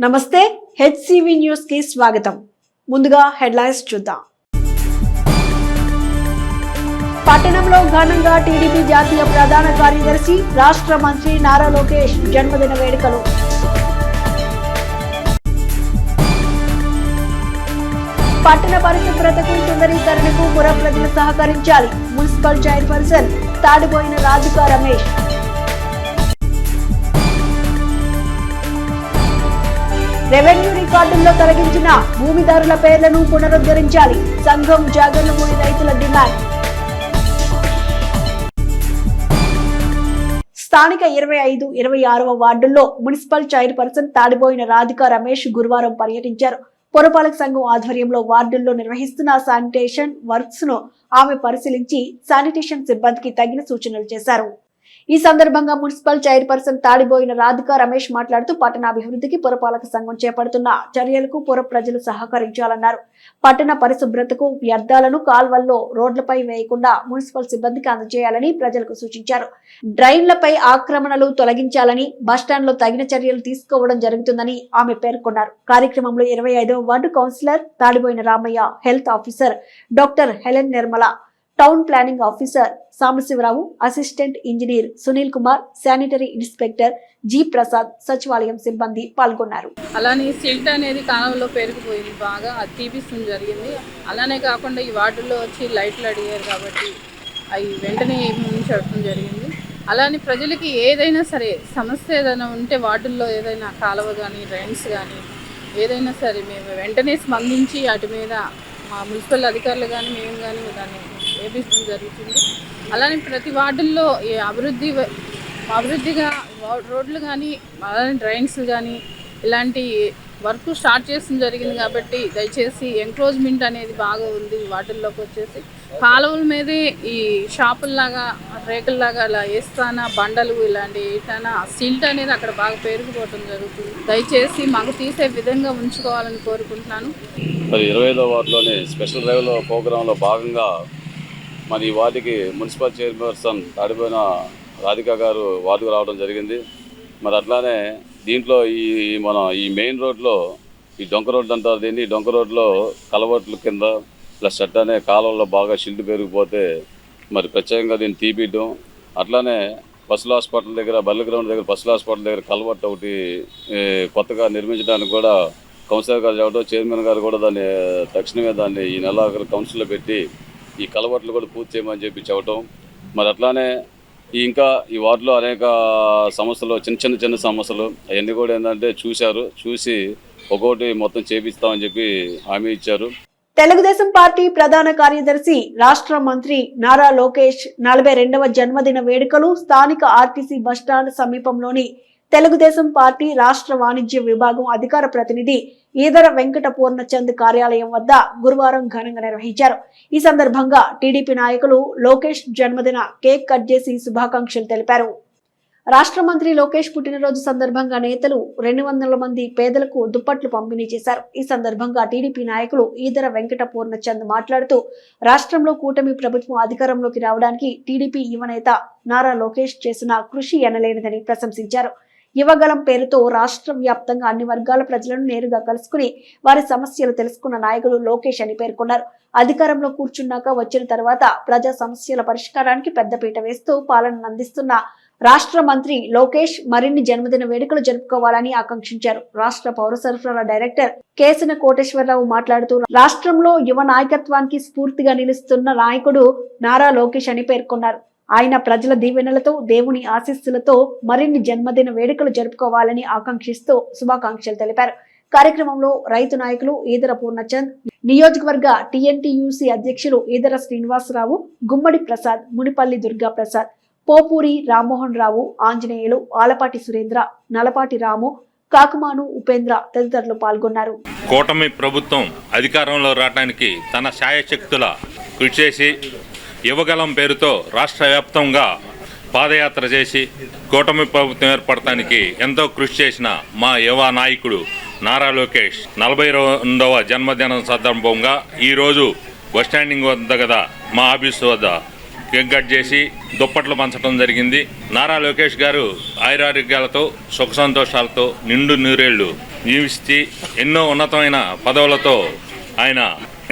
నమస్తే HCV news కి స్వాగతం. ముందుగా హెడ్లైన్స్ చూద్దాం. పట్టణంలో ఘనంగా టీడీపీ జాతీయ ప్రధాన కార్యదర్శి రాష్ట్ర మంత్రి నారా లోకేష్ జన్మదిన వేడుకలు. పట్టణ పరిశుభ్రతకు సుందరీకరణకు పుర ప్రజలు సహకరించాలి. Municipal chairperson Tadipoyina Radhika Ramesh. Revenue రికార్డుల్లో తొలగించిన భూమిదారుల పేర్లను పునరుద్ధరించాలి. సంఘం జాగర్లమూడి రైతుల డిమాండ్. స్థానిక 25, 26వ వార్డుల్లో మున్సిపల్ చైర్పర్సన్ తాడిపోయిన రాధికా రమేష్ గురువారం పర్యటించారు. పురపాలక సంఘం ఆధ్వర్యంలో వార్డుల్లో నిర్వహిస్తున్న శానిటేషన్ వర్క్స్ ను ఆమె పరిశీలించి శానిటేషన్ సిబ్బందికి తగిన సూచనలు చేశారు. ఈ సందర్భంగా మున్సిపల్ చైర్పర్సన్ తాడిపోయిన రాధికా రమేష్ మాట్లాడుతూ పట్టణాభివృద్ధికి పురపాలక సంఘం చేపడుతున్న చర్యలకు పుర ప్రజలు సహకరించాలన్నారు. పట్టణ పరిశుభ్రతకు వ్యర్థాలను కాల్వల్లో రోడ్లపై వేయకుండా మున్సిపల్ సిబ్బందికి అందజేయాలని ప్రజలకు సూచించారు. డ్రైన్లపై ఆక్రమణలు తొలగించాలని, బస్టాండ్లో తగిన చర్యలు తీసుకోవడం జరుగుతుందని ఆమె పేర్కొన్నారు. కార్యక్రమంలో 25వ ward councillor Tadipoyina Ramaiah, health officer doctor Helen Nirmala, town planning officer Sambasivarao, assistant engineer Sunil Kumar, sanitary inspector G Prasad, సచివాలయం సిబ్బంది పాల్గొన్నారు. అలానే సిల్ట్ అనేది కాలంలో పెరిగిపోయింది, బాగా అది తీపిస్తుంది జరిగింది. అలానే కాకుండా ఈ వార్డుల్లో వచ్చి లైట్లు అడిగారు కాబట్టి అవి వెంటనే ఉంచడం జరిగింది. అలానే ప్రజలకి ఏదైనా సరే సమస్య ఏదైనా ఉంటే వార్డుల్లో ఏదైనా కాలువ కానీ డ్రైన్స్ కానీ ఏదైనా సరే మేము వెంటనే స్పందించి వాటి మీద మా మున్సిపల్ అధికారులు కానీ మేము కానీ దాన్ని వేపించడం జరుగుతుంది. అలానే ప్రతి వార్డుల్లో అభివృద్ధిగా రోడ్లు కానీ అలానే డ్రైన్స్ కానీ ఇలాంటి వర్క్ స్టార్ట్ చేసిన జరిగింది కాబట్టి దయచేసి ఎంక్రోచ్మెంట్ అనేది బాగా ఉంది. వార్డుల్లోకి వచ్చేసి కాలువల మీదే ఈ షాపుల్లాగా రేకుల్లాగా అలా వేస్తానా బండలు ఇలాంటి వేస్తానా సిల్ట్ అనేది అక్కడ బాగా పెరిగిపోవడం జరుగుతుంది. దయచేసి మాకు తీసే విధంగా ఉంచుకోవాలని కోరుకుంటున్నాను. మరి 25వ వార్డులోని స్పెషల్ డ్రైవ్లో ప్రోగ్రాంలో భాగంగా మరి ఈ వార్డుకి మున్సిపల్ చైర్పర్సన్ తాడిపోయిన రాధికా గారు వార్డుకు రావడం జరిగింది. మరి అట్లానే దీంట్లో ఈ మెయిన్ రోడ్లో ఈ డొంక రోడ్డు అంటారు దీన్ని, ఈ డొంక రోడ్లో కలవట్లు కింద ప్లస్ అట్లానే కాలంలో బాగా షిల్డ్ పెరిగిపోతే మరి ప్రత్యేకంగా దీన్ని తీపియడం, అట్లానే పశుల హాస్పిటల్ దగ్గర బల్లి గ్రౌండ్ దగ్గర పశుల హాస్పిటల్ దగ్గర కలవట్టు ఒకటి కొత్తగా నిర్మించడానికి కూడా కౌన్సిలర్ గారు చెప్పడం, చైర్మన్ గారు కూడా దాన్ని తక్షణమే దాన్ని ఈ నెల కౌన్సిల్లో పెట్టి ఈ కలవట్లు కూడా పూర్తి చేయమని చెప్పి చెప్పటం. మరి అట్లానే ఇంకా ఈ వార్డులో అనేక సమస్యలు, చిన్న సమస్యలు అవన్నీ కూడా ఏంటంటే చూసి ఒక్కొక్కటి మొత్తం చేపిస్తామని చెప్పి హామీ ఇచ్చారు. తెలుగుదేశం పార్టీ ప్రధాన కార్యదర్శి రాష్ట్ర మంత్రి నారా లోకేష్ 42వ జన్మదిన వేడుకలు స్థానిక ఆర్టీసీ బస్టాండ్ సమీపంలోని తెలుగుదేశం పార్టీ రాష్ట్ర వాణిజ్య విభాగం అధికార ప్రతినిధి ఈదర వెంకట పూర్ణచంద్ కార్యాలయం వద్ద గురువారం ఘనంగా నిర్వహించారు. ఈ సందర్భంగా టీడీపీ నాయకులు లోకేష్ జన్మదిన కేక్ కట్ చేసి శుభాకాంక్షలు తెలిపారు. రాష్ట్ర మంత్రి లోకేష్ పుట్టినరోజు సందర్భంగా నేతలు 200 మంది పేదలకు దుప్పట్లు పంపిణీ చేశారు. ఈ సందర్భంగా టీడీపీ నాయకులు ఈదర వెంకట పూర్ణచంద్ మాట్లాడుతూ రాష్ట్రంలో కూటమి ప్రభుత్వం అధికారంలోకి రావడానికి టీడీపీ యువనేత నారా లోకేష్ చేసిన కృషి ఎనలేనిదని ప్రశంసించారు. యువగలం పేరుతో రాష్ట్ర వ్యాప్తంగా అన్ని వర్గాల ప్రజలను నేరుగా కలుసుకుని వారి సమస్యలు తెలుసుకున్న నాయకుడు లోకేష్ అని పేర్కొన్నారు. అధికారంలో కూర్చున్నాక వచ్చిన తర్వాత ప్రజా సమస్యల పరిష్కారానికి పెద్దపీట వేస్తూ పాలనను అందిస్తున్న రాష్ట్ర మంత్రి లోకేష్ మరిన్ని జన్మదిన వేడుకలు జరుపుకోవాలని ఆకాంక్షించారు. రాష్ట్ర పౌర సరఫరాల డైరెక్టర్ కేసిన కోటేశ్వరరావు మాట్లాడుతూ రాష్ట్రంలో యువ నాయకత్వానికి స్ఫూర్తిగా నిలుస్తున్న నాయకుడు నారా లోకేష్ అని పేర్కొన్నారు. ఆయన ప్రజల దీవెనలతో, దేవుని ఆశీస్సులతో మరిన్ని జన్మదిన వేడుకలు జరుపుకోవాలని ఆకాంక్షిస్తూ శుభాకాంక్షలు తెలిపారు. కార్యక్రమంలో రైతు నాయకులు ఈదర పూర్ణచంద్, నియోజకవర్గ టీఎన్టీయూసీ అధ్యక్షులు ఈదర శ్రీనివాసరావు, గుమ్మడి ప్రసాద్, మునిపల్లి దుర్గా ప్రసాద్, పోపూరి రామ్మోహన్ రావు, ఆంజనేయులు, ఆలపాటి సురేంద్ర, నలపాటి రాము, కాకుమాను ఉపేంద్ర తదితరులు పాల్గొన్నారు. కూటమి ప్రభుత్వం అధికారంలో రావడానికి తన శాయశక్తుల కృషి చేసి యువగలం పేరుతో రాష్ట్ర వ్యాప్తంగా పాదయాత్ర చేసి కూటమి ప్రభుత్వం ఏర్పడటానికి ఎంతో కృషి చేసిన మా యువ నాయకుడు నారా లోకేష్ 42వ జన్మదినం సందర్భంగా ఈరోజు బస్ స్టాండింగ్ వద్ద కదా మా ఆఫీసు వద్ద కేక్ కట్ చేసి దుప్పట్లు పంచడం జరిగింది. నారా లోకేష్ గారు ఆయురారోగ్యాలతో సుఖ సంతోషాలతో నిండు నూరేళ్లు జీవించి ఎన్నో ఉన్నతమైన పదవులతో ఆయన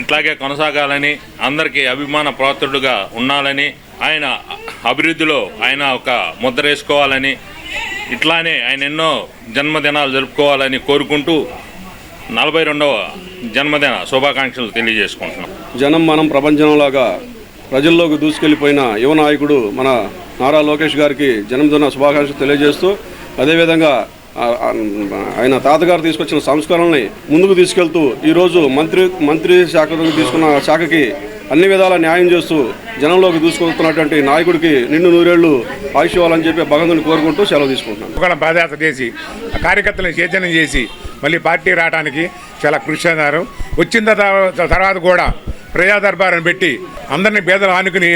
ఇట్లాగే కొనసాగాలని, అందరికీ అభిమాన పాత్రుడుగా ఉండాలని, ఆయన అభివృద్ధిలో ఆయన ఒక ముద్ర వేసుకోవాలని, ఇట్లానే ఆయన ఎన్నో జన్మదినాలు జరుపుకోవాలని కోరుకుంటూ 42వ జన్మదిన శుభాకాంక్షలు తెలియజేసుకుంటున్నాం. జనం మనం ప్రపంచంలాగా ప్రజల్లోకి దూసుకెళ్లిపోయిన యువ నాయకుడు మన నారా లోకేష్ గారికి జన్మదిన శుభాకాంక్షలు తెలియజేస్తూ, అదేవిధంగా ఆయన తాతగారు తీసుకొచ్చిన సంస్కరణల్ని ముందుకు తీసుకెళ్తూ ఈరోజు మంత్రి శాఖ తీసుకున్న శాఖకి అన్ని విధాలా న్యాయం చేస్తూ జనంలోకి దూసుకొస్తున్నటువంటి నాయకుడికి నిండు నూరేళ్లు ఆయుష్ ఇవ్వాలని చెప్పి భగవంతుని కోరుకుంటూ సెలవు తీసుకుంటున్నాను. కూడా పాదయాత్ర చేసి కార్యకర్తలను చైతన్యం చేసి మళ్ళీ పార్టీ రావడానికి చాలా కృషి చేశారు. వచ్చిన తర్వాత కూడా ప్రజా దర్బారును పెట్టి అందరినీ పేదలు ఆనుకుని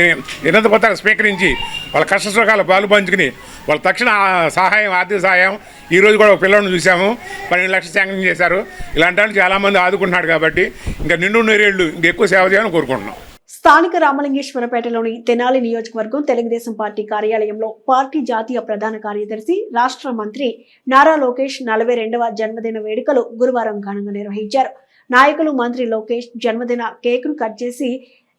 వినతి పత్రాలు స్వీకరించి వాళ్ళ కష్ట సుఖాలు పాలు పంచుకుని వాళ్ళ తక్షణ సహాయం, ఆర్థిక సహాయం ఈరోజు కూడా ఒక పిల్లలను చూసాము, 12 లక్షలు శాంక్షన్ చేశారు. ఇలాంటి వాళ్ళు చాలామంది ఆదుకుంటున్నాడు కాబట్టి ఇంకా నిండు నూరేళ్లు ఇంకెక్కువ సేవ చేయాలని కోరుకుంటున్నాం. స్థానిక రామలింగేశ్వరపేటలోని తెనాలి నియోజకవర్గం తెలుగుదేశం పార్టీ కార్యాలయంలో పార్టీ జాతీయ ప్రధాన కార్యదర్శి, రాష్ట్ర మంత్రి నారా లోకేష్ 42వ జన్మదిన వేడుకలు గురువారం ఘనంగా నిర్వహించారు. నాయకులు మంత్రి లోకేష్ జన్మదిన కేకును కట్ చేసి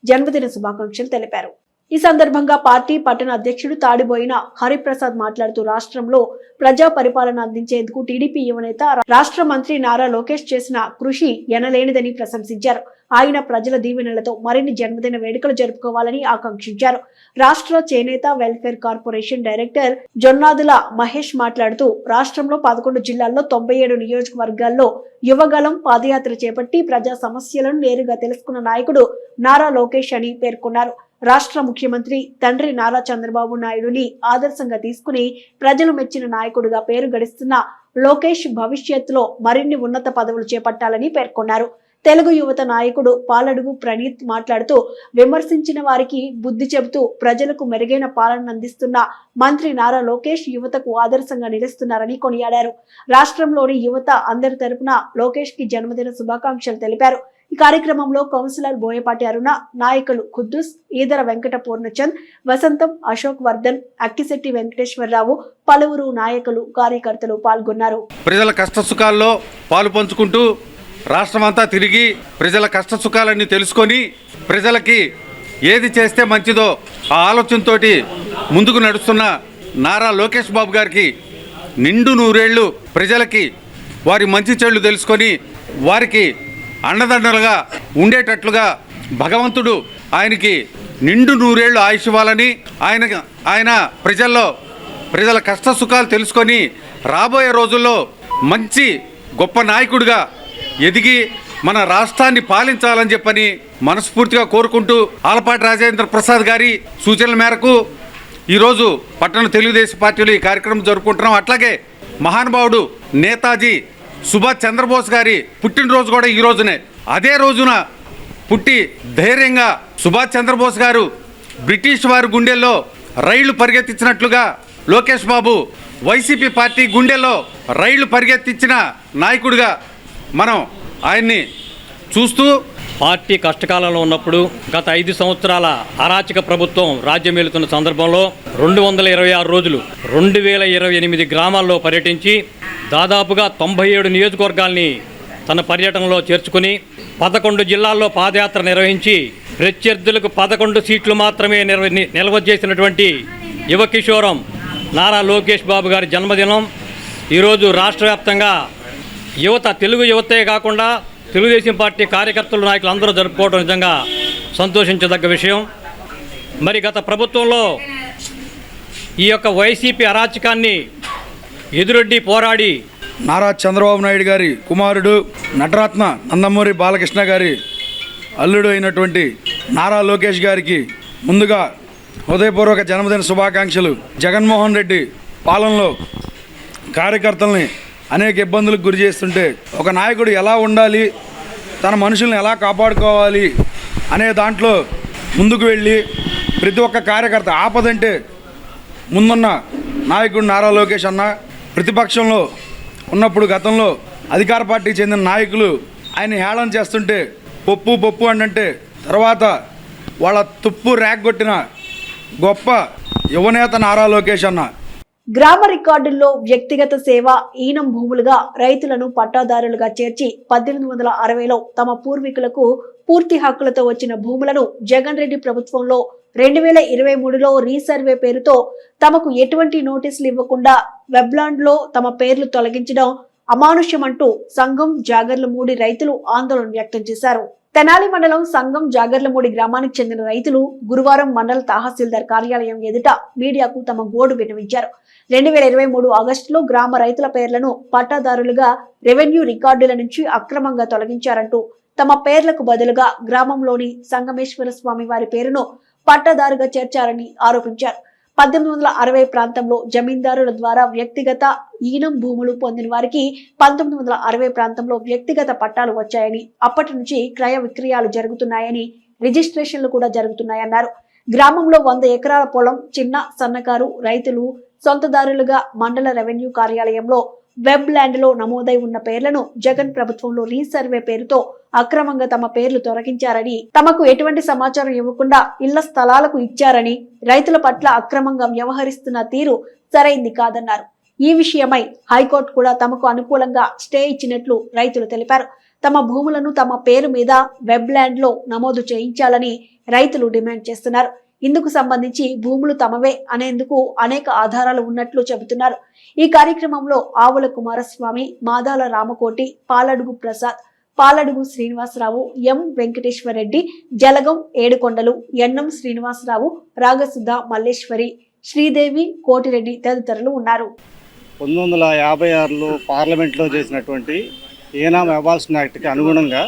జన్మదిన శుభాకాంక్షలు తెలిపారు. ఈ సందర్భంగా పార్టీ పట్టణ అధ్యక్షుడు తాడిబోయిన హరిప్రసాద్ మాట్లాడుతూ రాష్ట్రంలో ప్రజా పరిపాలన అందించేందుకు టీడీపీ యువనేత రాష్ట్ర మంత్రి నారా లోకేష్ చేసిన కృషి ఎనలేనిదని ప్రశంసించారు. ఆయన ప్రజల దీవెనలతో మరిన్ని జన్మదిన వేడుకలు జరుపుకోవాలని ఆకాంక్షించారు. రాష్ట్ర చేనేత welfare corporation director Jonnadula Mahesh మాట్లాడుతూ రాష్ట్రంలో 11 జిల్లాల్లో 97 నియోజకవర్గాల్లో యువగలం పాదయాత్ర చేపట్టి ప్రజా సమస్యలను నేరుగా తెలుసుకున్న నాయకుడు నారా లోకేష్ అని పేర్కొన్నారు. రాష్ట్ర ముఖ్యమంత్రి తండ్రి నారా చంద్రబాబు నాయుడుని ఆదర్శంగా తీసుకుని ప్రజలు మెచ్చిన నాయకుడిగా పేరు గడిస్తున్న లోకేష్ భవిష్యత్తులో మరిన్ని ఉన్నత పదవులు చేపట్టాలని పేర్కొన్నారు. తెలుగు యువత నాయకుడు పాలడుగు ప్రణీత్ మాట్లాడుతూ విమర్శించిన వారికి బుద్ధి చెబుతూ ప్రజలకు మెరుగైన పాలన అందిస్తున్న మంత్రి నారా లోకేష్ యువతకు ఆదర్శంగా నిలుస్తున్నారని కొనియాడారు. రాష్ట్రంలోని యువత అందరి తరపున లోకేష్ కి జన్మదిన శుభాకాంక్షలు తెలిపారు. ఈ కార్యక్రమంలో కౌన్సిలర్ బోయపాటి అరుణ, నాయకులు ఖుద్దూస్, ఈదర వెంకట పూర్ణచంద్, వసంతం, అశోక్ వర్ధన్, అక్కిశెట్టి వెంకటేశ్వరరావు, పలువురు నాయకులు, కార్యకర్తలు పాల్గొన్నారు. ప్రజల కష్ట సుఖాల్లో పాలు పంచుకుంటూ రాష్ట్రమంతా తిరిగి ప్రజల కష్ట సుఖాలన్నీ తెలుసుకొని ప్రజలకి ఏది చేస్తే మంచిదో ఆ ఆలోచనతోటి ముందుకు నడుస్తున్న నారా లోకేష్ బాబు గారికి నిండు నూరేళ్లు ప్రజలకి వారి మంచి చెడులు తెలుసుకొని వారికి అండదండలుగా ఉండేటట్లుగా భగవంతుడు ఆయనకి నిండు నూరేళ్లు ఆయుష్ ఇవ్వాలని, ఆయన ప్రజల కష్ట సుఖాలు తెలుసుకొని రాబోయే రోజుల్లో మంచి గొప్ప నాయకుడిగా ఎదిగి మన రాష్ట్రాన్ని పాలించాలని చెప్పని మనస్ఫూర్తిగా కోరుకుంటూ ఆలపాటి రాజేంద్ర ప్రసాద్ గారి సూచనల మేరకు ఈరోజు పట్టణ తెలుగుదేశం పార్టీలో ఈ కార్యక్రమం జరుపుకుంటున్నాం. అట్లాగే మహానుభావుడు నేతాజీ సుభాష్ చంద్రబోస్ గారి పుట్టినరోజు కూడా ఈ రోజునే. అదే రోజున పుట్టి ధైర్యంగా సుభాష్ చంద్రబోస్ గారు బ్రిటిష్ వారి గుండెల్లో రైళ్లు పరిగెత్తించినట్లుగా లోకేష్ బాబు వైసీపీ పార్టీ గుండెల్లో రైళ్లు పరిగెత్తించిన నాయకుడిగా మనం ఆయన్ని చూస్తూ పార్టీ కష్టకాలంలో ఉన్నప్పుడు గత 5 సంవత్సరాల అరాచక ప్రభుత్వం రాజ్యమేలుతున్న సందర్భంలో 226 రోజులు 2028 గ్రామాల్లో పర్యటించి దాదాపుగా 97 నియోజకవర్గాల్ని తన పర్యటనలో చేర్చుకుని 11 జిల్లాల్లో పాదయాత్ర నిర్వహించి ప్రత్యర్థులకు 11 సీట్లు మాత్రమే నిల్వ చేసినటువంటి యువ కిషోరం నారా లోకేష్ బాబు గారి జన్మదినం ఈరోజు రాష్ట్ర వ్యాప్తంగా యువత, తెలుగు యువతే కాకుండా తెలుగుదేశం పార్టీ కార్యకర్తలు, నాయకులు అందరూ జరుపుకోవడం నిజంగా సంతోషించదగ్గ విషయం. మరి గత ప్రభుత్వంలో ఈ యొక్క వైసీపీ అరాచకాన్ని ఎదురొడ్డి పోరాడి నారా చంద్రబాబు నాయుడు గారి కుమారుడు నటరత్న నందమూరి బాలకృష్ణ గారి అల్లుడు అయినటువంటి నారా లోకేష్ గారికి ముందుగా హృదయపూర్వక జన్మదిన శుభాకాంక్షలు. జగన్మోహన్ రెడ్డి పాలనలో కార్యకర్తల్ని అనేక ఇబ్బందులకు గురి చేస్తుంటే ఒక నాయకుడు ఎలా ఉండాలి, తన మనుషుల్ని ఎలా కాపాడుకోవాలి అనే దాంట్లో ముందుకు వెళ్ళి ప్రతి ఒక్క కార్యకర్త ఆపదంటే ముందున్న నాయకుడు నారా లోకేష్ అన్న. ప్రతిపక్షంలో ఉన్నప్పుడు గతంలో అధికార పార్టీకి చెందిన నాయకులు ఆయన హేళన చేస్తుంటే పప్పు అంటే తర్వాత వాళ్ళ తుప్పు ర్యాక్ కొట్టిన గొప్ప యువనేత నారా లోకేష్ అన్న. గ్రామ రికార్డుల్లో వ్యక్తిగత సేవ ఈనం భూములుగా రైతులను పట్టాదారులుగా చేర్చి 1860లో తమ పూర్వీకులకు పూర్తి హక్కులతో వచ్చిన భూములను జగన్ రెడ్డి ప్రభుత్వంలో 2023లో రీసర్వే పేరుతో తమకు ఎటువంటి నోటీసులు ఇవ్వకుండా వెబ్లాండ్ లో తమ పేర్లు తొలగించడం అమానుష్యమంటూ సంఘం జాగర్లమూడి రైతులు ఆందోళన వ్యక్తం చేశారు. తెనాలి మండలం సంఘం జాగర్లమూడి గ్రామానికి చెందిన రైతులు గురువారం మండల తహసీల్దార్ కార్యాలయం ఎదుట మీడియాకు తమ గోడు విన్నవించారు. 2023 ఆగస్టులో గ్రామ రైతుల పేర్లను పట్టాదారులుగా రెవెన్యూ రికార్డుల నుంచి అక్రమంగా తొలగించారంటూ తమ పేర్లకు బదులుగా గ్రామంలోని సంగమేశ్వర స్వామి వారి పేరును పట్టాదారుగా చేర్చారని ఆరోపించారు. 1860 ప్రాంతంలో జమీందారుల ద్వారా వ్యక్తిగత ఈనం భూములు పొందిన వారికి 1960 ప్రాంతంలో వ్యక్తిగత పట్టాలు వచ్చాయని, అప్పటి నుంచి క్రయ విక్రయాలు జరుగుతున్నాయని, రిజిస్ట్రేషన్లు కూడా జరుగుతున్నాయన్నారు. గ్రామంలో 100 ఎకరాల పొలం చిన్న సన్నకారు రైతులు సొంతదారులుగా మండల రెవెన్యూ కార్యాలయంలో వెబ్ ల్యాండ్ లో నమోదై ఉన్న పేర్లను జగన్ ప్రభుత్వంలో రీసర్వే పేరుతో అక్రమంగా తమ పేర్లు తొలగించారని, తమకు ఎటువంటి సమాచారం ఇవ్వకుండా ఇళ్ల స్థలాలకు ఇచ్చారని, రైతుల పట్ల అక్రమంగా వ్యవహరిస్తున్న తీరు సరైంది కాదన్నారు. ఈ విషయమై హైకోర్టు కూడా తమకు అనుకూలంగా స్టే ఇచ్చినట్లు రైతులు తెలిపారు. తమ భూములను తమ పేరు మీద వెబ్ ల్యాండ్ లో నమోదు చేయించాలని రైతులు డిమాండ్ చేస్తున్నారు. ఇందుకు సంబంధించి భూములు తమవే అనేందుకు అనేక ఆధారాలు ఉన్నట్లు చెబుతున్నారు. ఈ కార్యక్రమంలో ఆవుల కుమారస్వామి, మాదాల రామకోటి, పాలడుగు ప్రసాద్, పాలడుగు శ్రీనివాసరావు, ఎం వెంకటేశ్వరరెడ్డి, జలగం ఏడుకొండలు, ఎన్నం శ్రీనివాసరావు, రాగసుధ మల్లేశ్వరి, శ్రీదేవి, కోటిరెడ్డి తదితరులు ఉన్నారు. 1956లో పార్లమెంట్లో చేసినటువంటి ఏనాం అబాలిషన్ యాక్ట్కి అనుగుణంగా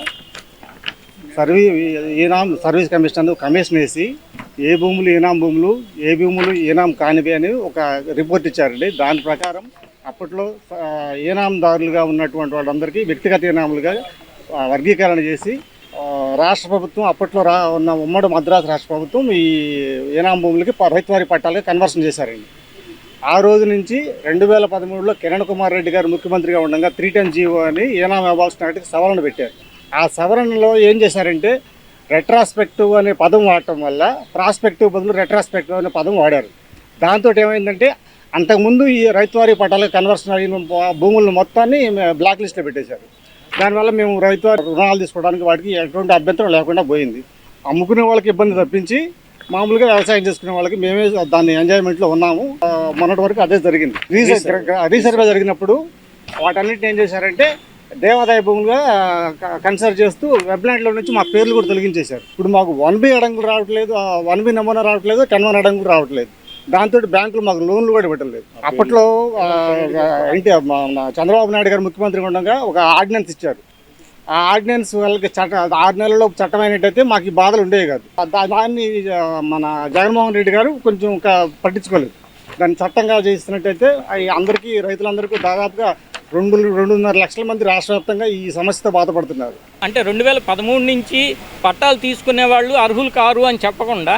సర్వీస్ కమిషన్ వేసి ఏ భూములు ఈనాం భూములు, ఏ భూములు ఈనాం కానివి అని ఒక రిపోర్ట్ ఇచ్చారండి. దాని ప్రకారం అప్పట్లో ఈనాందారులుగా ఉన్నటువంటి వాళ్ళందరికీ వ్యక్తిగత ఈనాములుగా వర్గీకరణ చేసి రాష్ట్ర ప్రభుత్వం అప్పట్లో ఉన్న ఉమ్మడి మద్రాసు రాష్ట్ర ప్రభుత్వం ఈ ఈనాం భూములకి రైతువారి పట్టాలుగా కన్వర్షన్ చేశారండి. ఆ రోజు నుంచి 2013లో కిరణ్ కుమార్ రెడ్డి గారు ముఖ్యమంత్రిగా ఉండగా 310 జీవో అని ఈనాం అబాలిషన్ యాక్ట్కి సవరణ పెట్టారు. ఆ సవరణలో ఏం చేశారంటే రెట్రాస్పెక్టివ్ అనే పదం వాడటం వల్ల ప్రాస్పెక్టివ్ బదులు రెట్రాస్పెక్టివ్ అనే పదం వాడారు. దాంతో ఏమైందంటే అంతకుముందు ఈ రైతువారి పట్టాలకు కన్వర్షన్ అయిన భూములను మొత్తాన్ని బ్లాక్ లిస్ట్లో పెట్టేశారు. దానివల్ల మేము రైతువారి రుణాలు తీసుకోవడానికి వాటికి ఎటువంటి అభ్యంతరం లేకుండా పోయింది. అమ్ముకునే వాళ్ళకి ఇబ్బంది తప్పించి మామూలుగా వ్యవసాయం చేసుకునే వాళ్ళకి మేమే దాన్ని ఎంజాయ్మెంట్లో ఉన్నాము. మొన్నటి వరకు అదే జరిగింది. రీసర్వే జరిగినప్పుడు వాటన్నిటిని ఏం చేశారంటే దేవాదాయ భూములుగా కన్సిడర్ చేస్తూ వెబ్లాండ్లో నుంచి మా పేర్లు కూడా తొలగించేశారు. ఇప్పుడు మాకు 1B అడంగులు రావట్లేదు, 1B నమూనా రావట్లేదు, 10-1 అడంగులు రావట్లేదు. దాంతో బ్యాంకులు మాకు లోన్లు కూడా పెట్టలేదు. అప్పట్లో చంద్రబాబు నాయుడు గారు ముఖ్యమంత్రి ఉండగా ఒక ఆర్డినెన్స్ ఇచ్చారు. ఆ ఆర్డినెన్స్ వాళ్ళకి 6 నెలల్లో చట్టమైనట్టయితే మాకు ఈ బాధలు ఉండేవి కాదు. దాన్ని మన జగన్మోహన్ రెడ్డి గారు కొంచెం పట్టించుకోలేదు. దాన్ని చట్టంగా చేస్తున్నట్టయితే అందరికీ రైతులందరికీ దాదాపుగా 2.5 లక్షల మంది రాష్ట్ర వ్యాప్తంగా ఈ సమస్యతో బాధపడుతున్నారు. అంటే 2013 నుంచి పట్టాలు తీసుకునే వాళ్ళు అర్హులు కారు అని చెప్పకుండా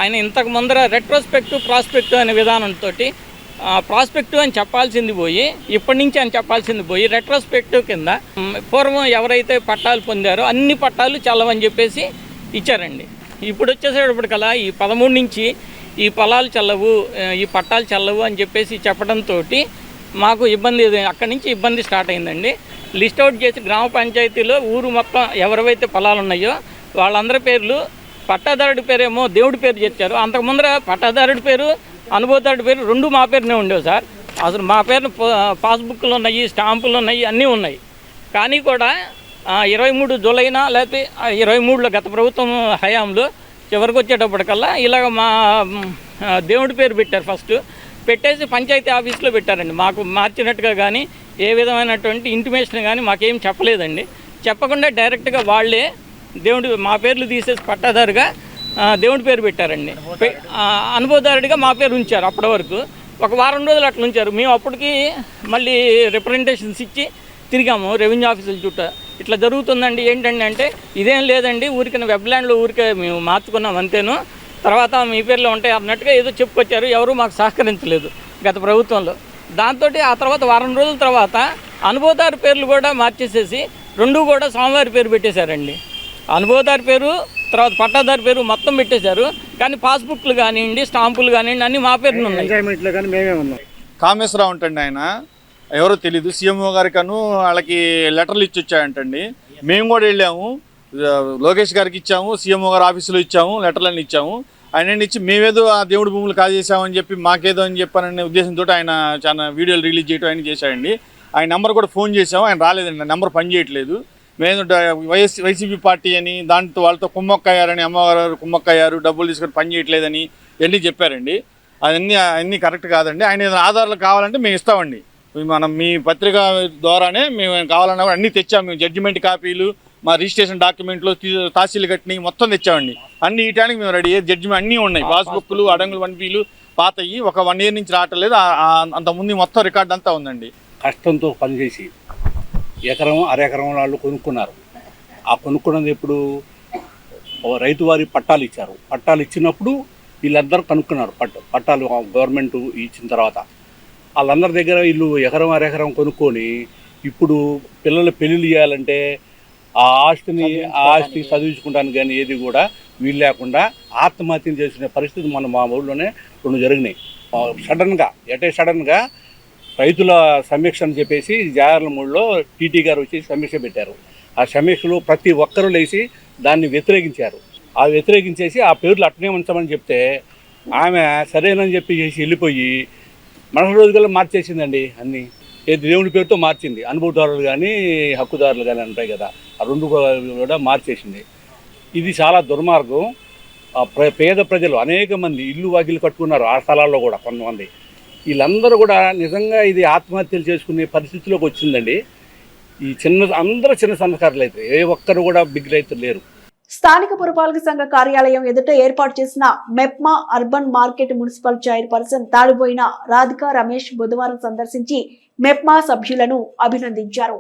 ఆయన ఇంతకు ముందర రెట్రోస్పెక్టివ్ ప్రాస్పెక్టివ్ అనే విధానంతో ప్రాస్పెక్టివ్ అని చెప్పాల్సింది పోయి ఇప్పటి నుంచి అని చెప్పాల్సింది పోయి రెట్రోస్పెక్టివ్ కింద పూర్వం ఎవరైతే పట్టాలు పొందారో అన్ని పట్టాలు చల్లవని చెప్పేసి ఇచ్చారండి. ఇప్పుడు వచ్చేసేటప్పటికల్లా ఈ 13 నుంచి ఈ పొలాలు చల్లవు, ఈ పట్టాలు చల్లవు అని చెప్పేసి చెప్పడంతో మాకు ఇబ్బంది, అక్కడి నుంచి ఇబ్బంది స్టార్ట్ అయిందండి. లిస్ట్ అవుట్ చేసి గ్రామ పంచాయతీలో ఊరు మొత్తం ఎవరైతే పొలాలు ఉన్నాయో వాళ్ళందరి పేర్లు, పట్టాదారుడి పేరేమో దేవుడి పేరు చేర్చారు. అంతకుముందర పట్టాదారుడి పేరు, అనుభవదారుడి పేరు రెండు మా పేరునే ఉండేవి సార్. అసలు మా పేరును పాస్బుక్లు ఉన్నాయి, స్టాంపులు ఉన్నాయి, అన్నీ ఉన్నాయి. కానీ కూడా 23 జూలైనా లేకపోతే 23లో గత ప్రభుత్వం హయాంలో చివరికి వచ్చేటప్పటికల్లా ఇలాగ మా దేవుడి పేరు పెట్టారు. ఫస్ట్ పెట్టేసి పంచాయతీ ఆఫీస్లో పెట్టారండి. మాకు మార్చినట్టుగా కానీ ఏ విధమైనటువంటి ఇంటిమేషన్ కానీ మాకేం చెప్పలేదండి. చెప్పకుండా డైరెక్ట్గా వాళ్ళే మా పేర్లు తీసేసి పట్టాదారుగా దేవుడి పేరు పెట్టారండి. అనుభవదారుడిగా మా పేరు ఉంచారు. అప్పటి వరకు ఒక వారం రోజులు అట్లా ఉంచారు. మేము అప్పటికి మళ్ళీ రిప్రజెంటేషన్స్ ఇచ్చి తిరిగాము రెవెన్యూ ఆఫీసుల చుట్టూ. ఇట్లా జరుగుతుందండి, ఏంటండి అంటే ఇదేం లేదండి, ఊరికిన వెబ్లాండ్లో ఊరికే మేము మార్చుకున్నాం అంతేను, తర్వాత మీ పేర్లో ఉంటాయి అన్నట్టుగా ఏదో చెప్పుకొచ్చారు. ఎవరు మాకు సహకరించలేదు గత ప్రభుత్వంలో. దాంతో ఆ తర్వాత వారం రోజుల తర్వాత అనుభవదారు పేర్లు కూడా మార్చేసేసి రెండు కూడా స్వామివారి పేరు పెట్టేశారండి. అనుభవదారు పేరు తర్వాత పట్టాదారు పేరు మొత్తం పెట్టేశారు. కానీ పాస్బుక్లు కానివ్వండి, స్టాంపులు కానివ్వండి అన్నీ మా పేరును ఉన్నాయి. ఎంజాయ్మెంట్లో కానీ మేమే ఉన్నాం. కామేశ్వరరావు అంటండి, ఆయన ఎవరో తెలీదు, సీఎంఓ గారికను వాళ్ళకి లెటర్లు ఇచ్చి వచ్చాయంటండి. మేము కూడా వెళ్ళాము, లోకేష్ గారికి ఇచ్చాము, సీఎంఓ గారి ఆఫీసులో ఇచ్చాము, లెటర్లన్నీ ఇచ్చాము. ఆయన ఇచ్చి మేమేదో ఆ దేవుడి భూములు కాజేసామని చెప్పి మాకేదో అని చెప్పాననే ఉద్దేశంతో ఆయన చాలా వీడియోలు రిలీజ్ చేయడం ఆయన చేశాడండి. ఆయన నెంబర్ కూడా ఫోన్ చేసాము, ఆయన రాలేదండి, నెంబర్ పనిచేయట్లేదు. మేము వైసీపీ పార్టీ అని దాంతో వాళ్ళతో కుమ్మక్కయ్యారని, అమ్మగారు కుమ్మక్కయ్యారు, డబ్బులు తీసుకొని పని చేయట్లేదని ఇవన్నీ చెప్పారండి. అన్నీ కరెక్ట్ కాదండి. ఆయన ఏదైనా ఆధారాలు కావాలంటే మేము ఇస్తామండి. మనం మీ పత్రిక ద్వారానే మేము కావాలన్నా కూడా అన్నీ తెచ్చాము. మేము జడ్జిమెంట్ కాపీలు, మా రిజిస్ట్రేషన్ డాక్యుమెంట్లు, తహసీల్ కట్టిని మొత్తం తెచ్చామండి. అన్ని ఇయటానికి మేము రెడీ. జడ్జిమెంట్ అన్నీ ఉన్నాయి, పాస్బుక్లు, అడంగులు, వన్పీలు పాతవి ఒక 1 year నుంచి రావట్లేదు. అంతకుముందు మొత్తం రికార్డ్ అంతా ఉందండి. కష్టంతో పనిచేసి ఎకరం అరెకరం వాళ్ళు కొనుక్కున్నారు. ఆ కొనుక్కున్నది ఎప్పుడు రైతు వారి పట్టాలు ఇచ్చారు. పట్టాలు ఇచ్చినప్పుడు వీళ్ళందరూ కనుక్కున్నారు. పట్టాలు గవర్నమెంట్ ఇచ్చిన తర్వాత వాళ్ళందరి దగ్గర వీళ్ళు ఎకరం అరెకరం కొనుక్కొని ఇప్పుడు పిల్లలు పెళ్ళిళ్ళు చేయాలంటే ఆ ఆస్తి చదివించుకుంటానికి కానీ ఏది కూడా వీలు లేకుండా ఆత్మహత్యలు చేసిన పరిస్థితి మా ఊళ్ళోనే 2 జరిగినాయి. సడన్గా రైతుల సమీక్ష అని చెప్పేసి జాగర్లమూడిలో టీటీ గారు వచ్చి సమీక్ష పెట్టారు. ఆ సమీక్షలో ప్రతి ఒక్కరూ లేచి దాన్ని వ్యతిరేకించారు. ఆ వ్యతిరేకించేసి ఆ పేర్లు అట్టనే ఉంచమని చెప్తే ఆమె సరేనని చెప్పి వెళ్ళిపోయి మరుసటి రోజుకల్లా మార్చేసిందండి. అన్నీ దేవుడి పేరుతో మార్చింది. అనుభవదారులు కానీ హక్కుదారులు కానీ ఉంటాయి కదా, ఆ 2 కూడా మార్చేసింది. ఇది చాలా దుర్మార్గం. పేద ప్రజలు అనేక మంది ఇల్లు వాకిలు కట్టుకున్నారు ఆ స్థలాల్లో కూడా కొంతమంది. వీళ్ళందరూ కూడా నిజంగా ఇది ఆత్మహత్యలు చేసుకునే పరిస్థితిలోకి వచ్చిందండి. అందరూ చిన్న సన్నకారులు అయితే ఏ ఒక్కరు కూడా బిగ్ రైతులు లేరు. స్థానిక పురపాలక సంఘ కార్యాలయం ఎదుట ఏర్పాటు చేసిన MEPMA urban market municipal chairperson Tadipoyina Radhika Ramesh బుధవారం సందర్శించి మెప్మా సభ్యులను అభినందించారు.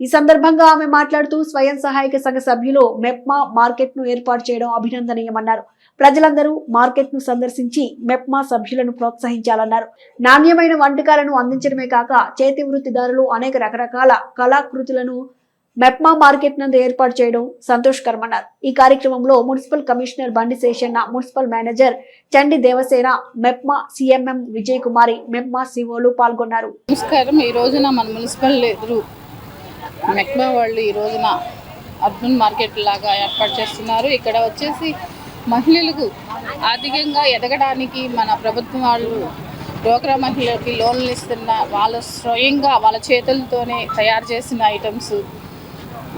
ఈ సందర్భంగా ఆమె మాట్లాడుతూ స్వయం సహాయక సంఘ సభ్యులు మెప్మా మార్కెట్ ను ఏర్పాటు చేయడం అభినందనీయమన్నారు. ప్రజలందరూ మార్కెట్ ను సందర్శించి మెప్మా సభ్యులను ప్రోత్సహించాలన్నారు. నాణ్యమైన వంటకాలను అందించడమే కాక చేతి వృత్తిదారులు అనేక రకరకాల కళాకృతులను మెప్మా మార్కెట్ నందు ఏర్పాటు చేయడం సంతోషకరమన్నారు. ఈ కార్యక్రమంలో మున్సిపల్ కమిషనర్ బండి శేషన్న, మున్సిపల్ మేనేజర్ చండి దేవసేన, మెప్మా సిఎంఎం విజయ్ కుమారి, మెప్మా సిఓలు పాల్గొన్నారు. నమస్కారం. ఈ రోజున మన మున్సిపల్ ఎదురు మెప్మా వాళ్ళు ఈ రోజున అర్బన్ మార్కెట్ లాగా ఏర్పాటు చేస్తున్నారు. ఇక్కడ వచ్చేసి మహిళలకు ఆర్థికంగా ఎదగడానికి మన ప్రభుత్వం వాళ్ళు డ్వాక్రా మహిళలకి లోన్లు ఇస్తున్న, వాళ్ళ స్వయంగా వాళ్ళ చేతులతోనే తయారు చేసిన ఐటమ్స్,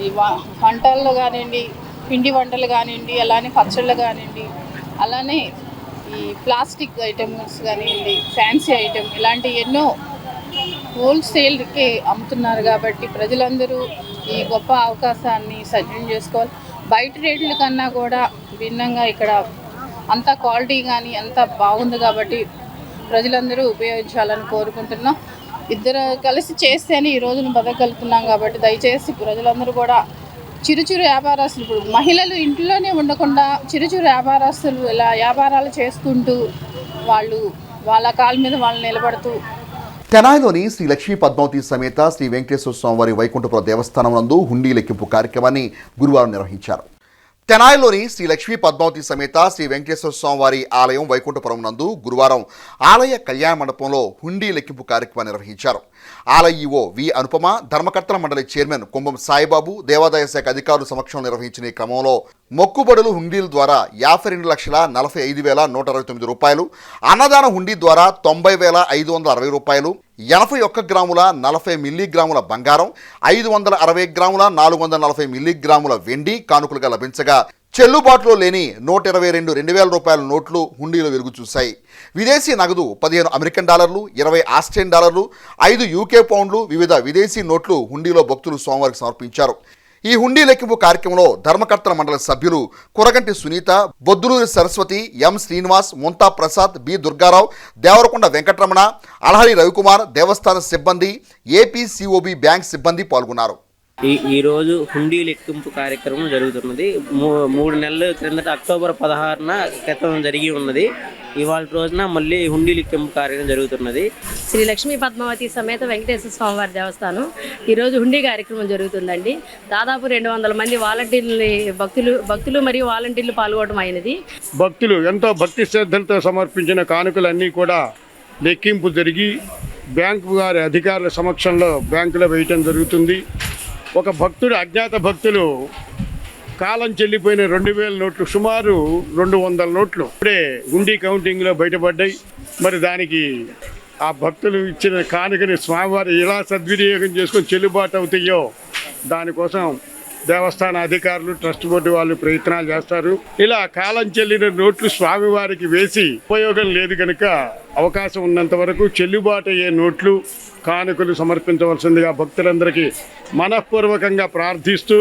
ఈ వంటల్లో కానివ్వండి, పిండి వంటలు కానివ్వండి, అలానే పచ్చళ్ళు కానివ్వండి, అలానే ఈ ప్లాస్టిక్ ఐటమ్స్ కానివ్వండి, ఫ్యాన్సీ ఐటమ్, ఇలాంటి ఎన్నో హోల్సేల్కి అమ్ముతున్నారు. కాబట్టి ప్రజలందరూ ఈ గొప్ప అవకాశాన్ని సద్వినియోగం చేసుకోవాలి. బయట రేట్ల కన్నా కూడా భిన్నంగా ఇక్కడ అంత క్వాలిటీ కానీ అంత బాగుంది. కాబట్టి ప్రజలందరూ ఉపయోగించాలని కోరుకుంటున్నాం. ఇద్దరు కలిసి చేస్తేనే ఈ రోజును బతకగలుగుతున్నాం. కాబట్టి దయచేసి ప్రజలందరూ కూడా చిరుచిరు వ్యాపారస్తులు, ఇప్పుడు మహిళలు ఇంట్లోనే ఉండకుండా చిరుచిరు వ్యాపారస్తులు ఇలా వ్యాపారాలు చేసుకుంటూ వాళ్ళు వాళ్ళ కాళ్ళ మీద వాళ్ళు నిలబడుతూ తెనాలిలోని శ్రీ లక్ష్మీ పద్మావతి సమేత శ్రీ వెంకటేశ్వర స్వామివారి వైకుంఠపుర దేవస్థానం నందు హుండీ లెక్కింపు కార్యక్రమాన్ని గురువారం నిర్వహించారు. తెనాలిలోని శ్రీ లక్ష్మీ పద్మావతి సమేత శ్రీ వెంకటేశ్వర స్వామివారి ఆలయం వైకుంఠపురం నందు గురువారం ఆలయ కళ్యాణ మండపంలో హుండీ లెక్కింపు కార్యక్రమాన్ని నిర్వహించారు. ఆలయ ఈవో వి అనుపమ, ధర్మకర్తల మండలి చైర్మన్ కుంభం సాయిబాబు, దేవాదాయ శాఖ అధికారుల సమక్షంలో నిర్వహించిన ఈ క్రమంలో మొక్కుబడులు హుండీల ద్వారా 52,45,129 రూపాయలు, అన్నదాన హుండీ ద్వారా 90,560 రూపాయలు, 81 గ్రాముల 40 మిల్లీగ్రాముల బంగారం, 560 గ్రాముల 440 మిల్లీగ్రాముల వెండి కానుకలుగా లభించగా చెల్లుబాటులో లేని 122 2,000 రూపాయల నోట్లు హుండీలో వెలుగు చూశాయి. విదేశీ నగదు 15 అమెరికన్ డాలర్లు, 20 ఆస్ట్రేలియన్ డాలర్లు, 5 యూకే పౌండ్లు, వివిధ విదేశీ నోట్లు హుండీలో భక్తులు సోమవారికి సమర్పించారు. ఈ హుండీ లెక్కింపు కార్యక్రమంలో ధర్మకర్తల మండలి సభ్యులు కురగంటి సునీత, బొద్దులూరి సరస్వతి, ఎం శ్రీనివాస్, ముంతా ప్రసాద్, బి దుర్గారావు, దేవరకొండ వెంకటరమణ, అలహరి రవికుమార్, దేవస్థాన సిబ్బంది, ఏపీసీఓబీ బ్యాంక్ సిబ్బంది పాల్గొన్నారు. ఈరోజు హుండీ లెక్కింపు కార్యక్రమం జరుగుతున్నది. 3 నెలల క్రిందట అక్టోబర్ 16న క్రితం జరిగి ఉన్నది. ఇవాళ రోజున మళ్ళీ హుండీ లెక్కింపు కార్యక్రమం జరుగుతున్నది. శ్రీ లక్ష్మీ పద్మావతి సమేత వెంకటేశ్వర స్వామివారి దేవస్థానం ఈరోజు హుండీ కార్యక్రమం జరుగుతుందండి. దాదాపు 200 మంది వాలంటీర్లు, భక్తులు మరియు వాలంటీర్లు పాల్గొనడం అయినది. భక్తులు ఎంతో భక్తి శ్రద్ధలతో సమర్పించిన కానుకలన్నీ కూడా లెక్కింపు జరిగి బ్యాంకు వారి అధికారుల సమక్షంలో బ్యాంకులో వేయటం జరుగుతుంది. ఒక భక్తుడు, అజ్ఞాత భక్తులు కాలం చెల్లిపోయిన 2000 నోట్లు, సుమారు 200 నోట్లు ఇప్పుడే గుండీ కౌంటింగ్లో బయటపడ్డాయి. మరి దానికి ఆ భక్తులు ఇచ్చిన కానుకని స్వామివారు ఎలా సద్వినియోగం చేసుకొని చెల్లుబాటు అవుతాయో దానికోసం దేవస్థాన అధికారులు, ట్రస్ట్ బోర్డు వాళ్ళు ప్రయత్నాలు చేస్తారు. ఇలా కాలం చెల్లిన నోట్లు స్వామివారికి వేసి ఉపయోగం లేదు కనుక అవకాశం ఉన్నంత వరకు చెల్లుబాటు అయ్యే నోట్లు, కానుకలు సమర్పించవలసిందిగా భక్తులందరికీ మనఃపూర్వకంగా ప్రార్థిస్తూ,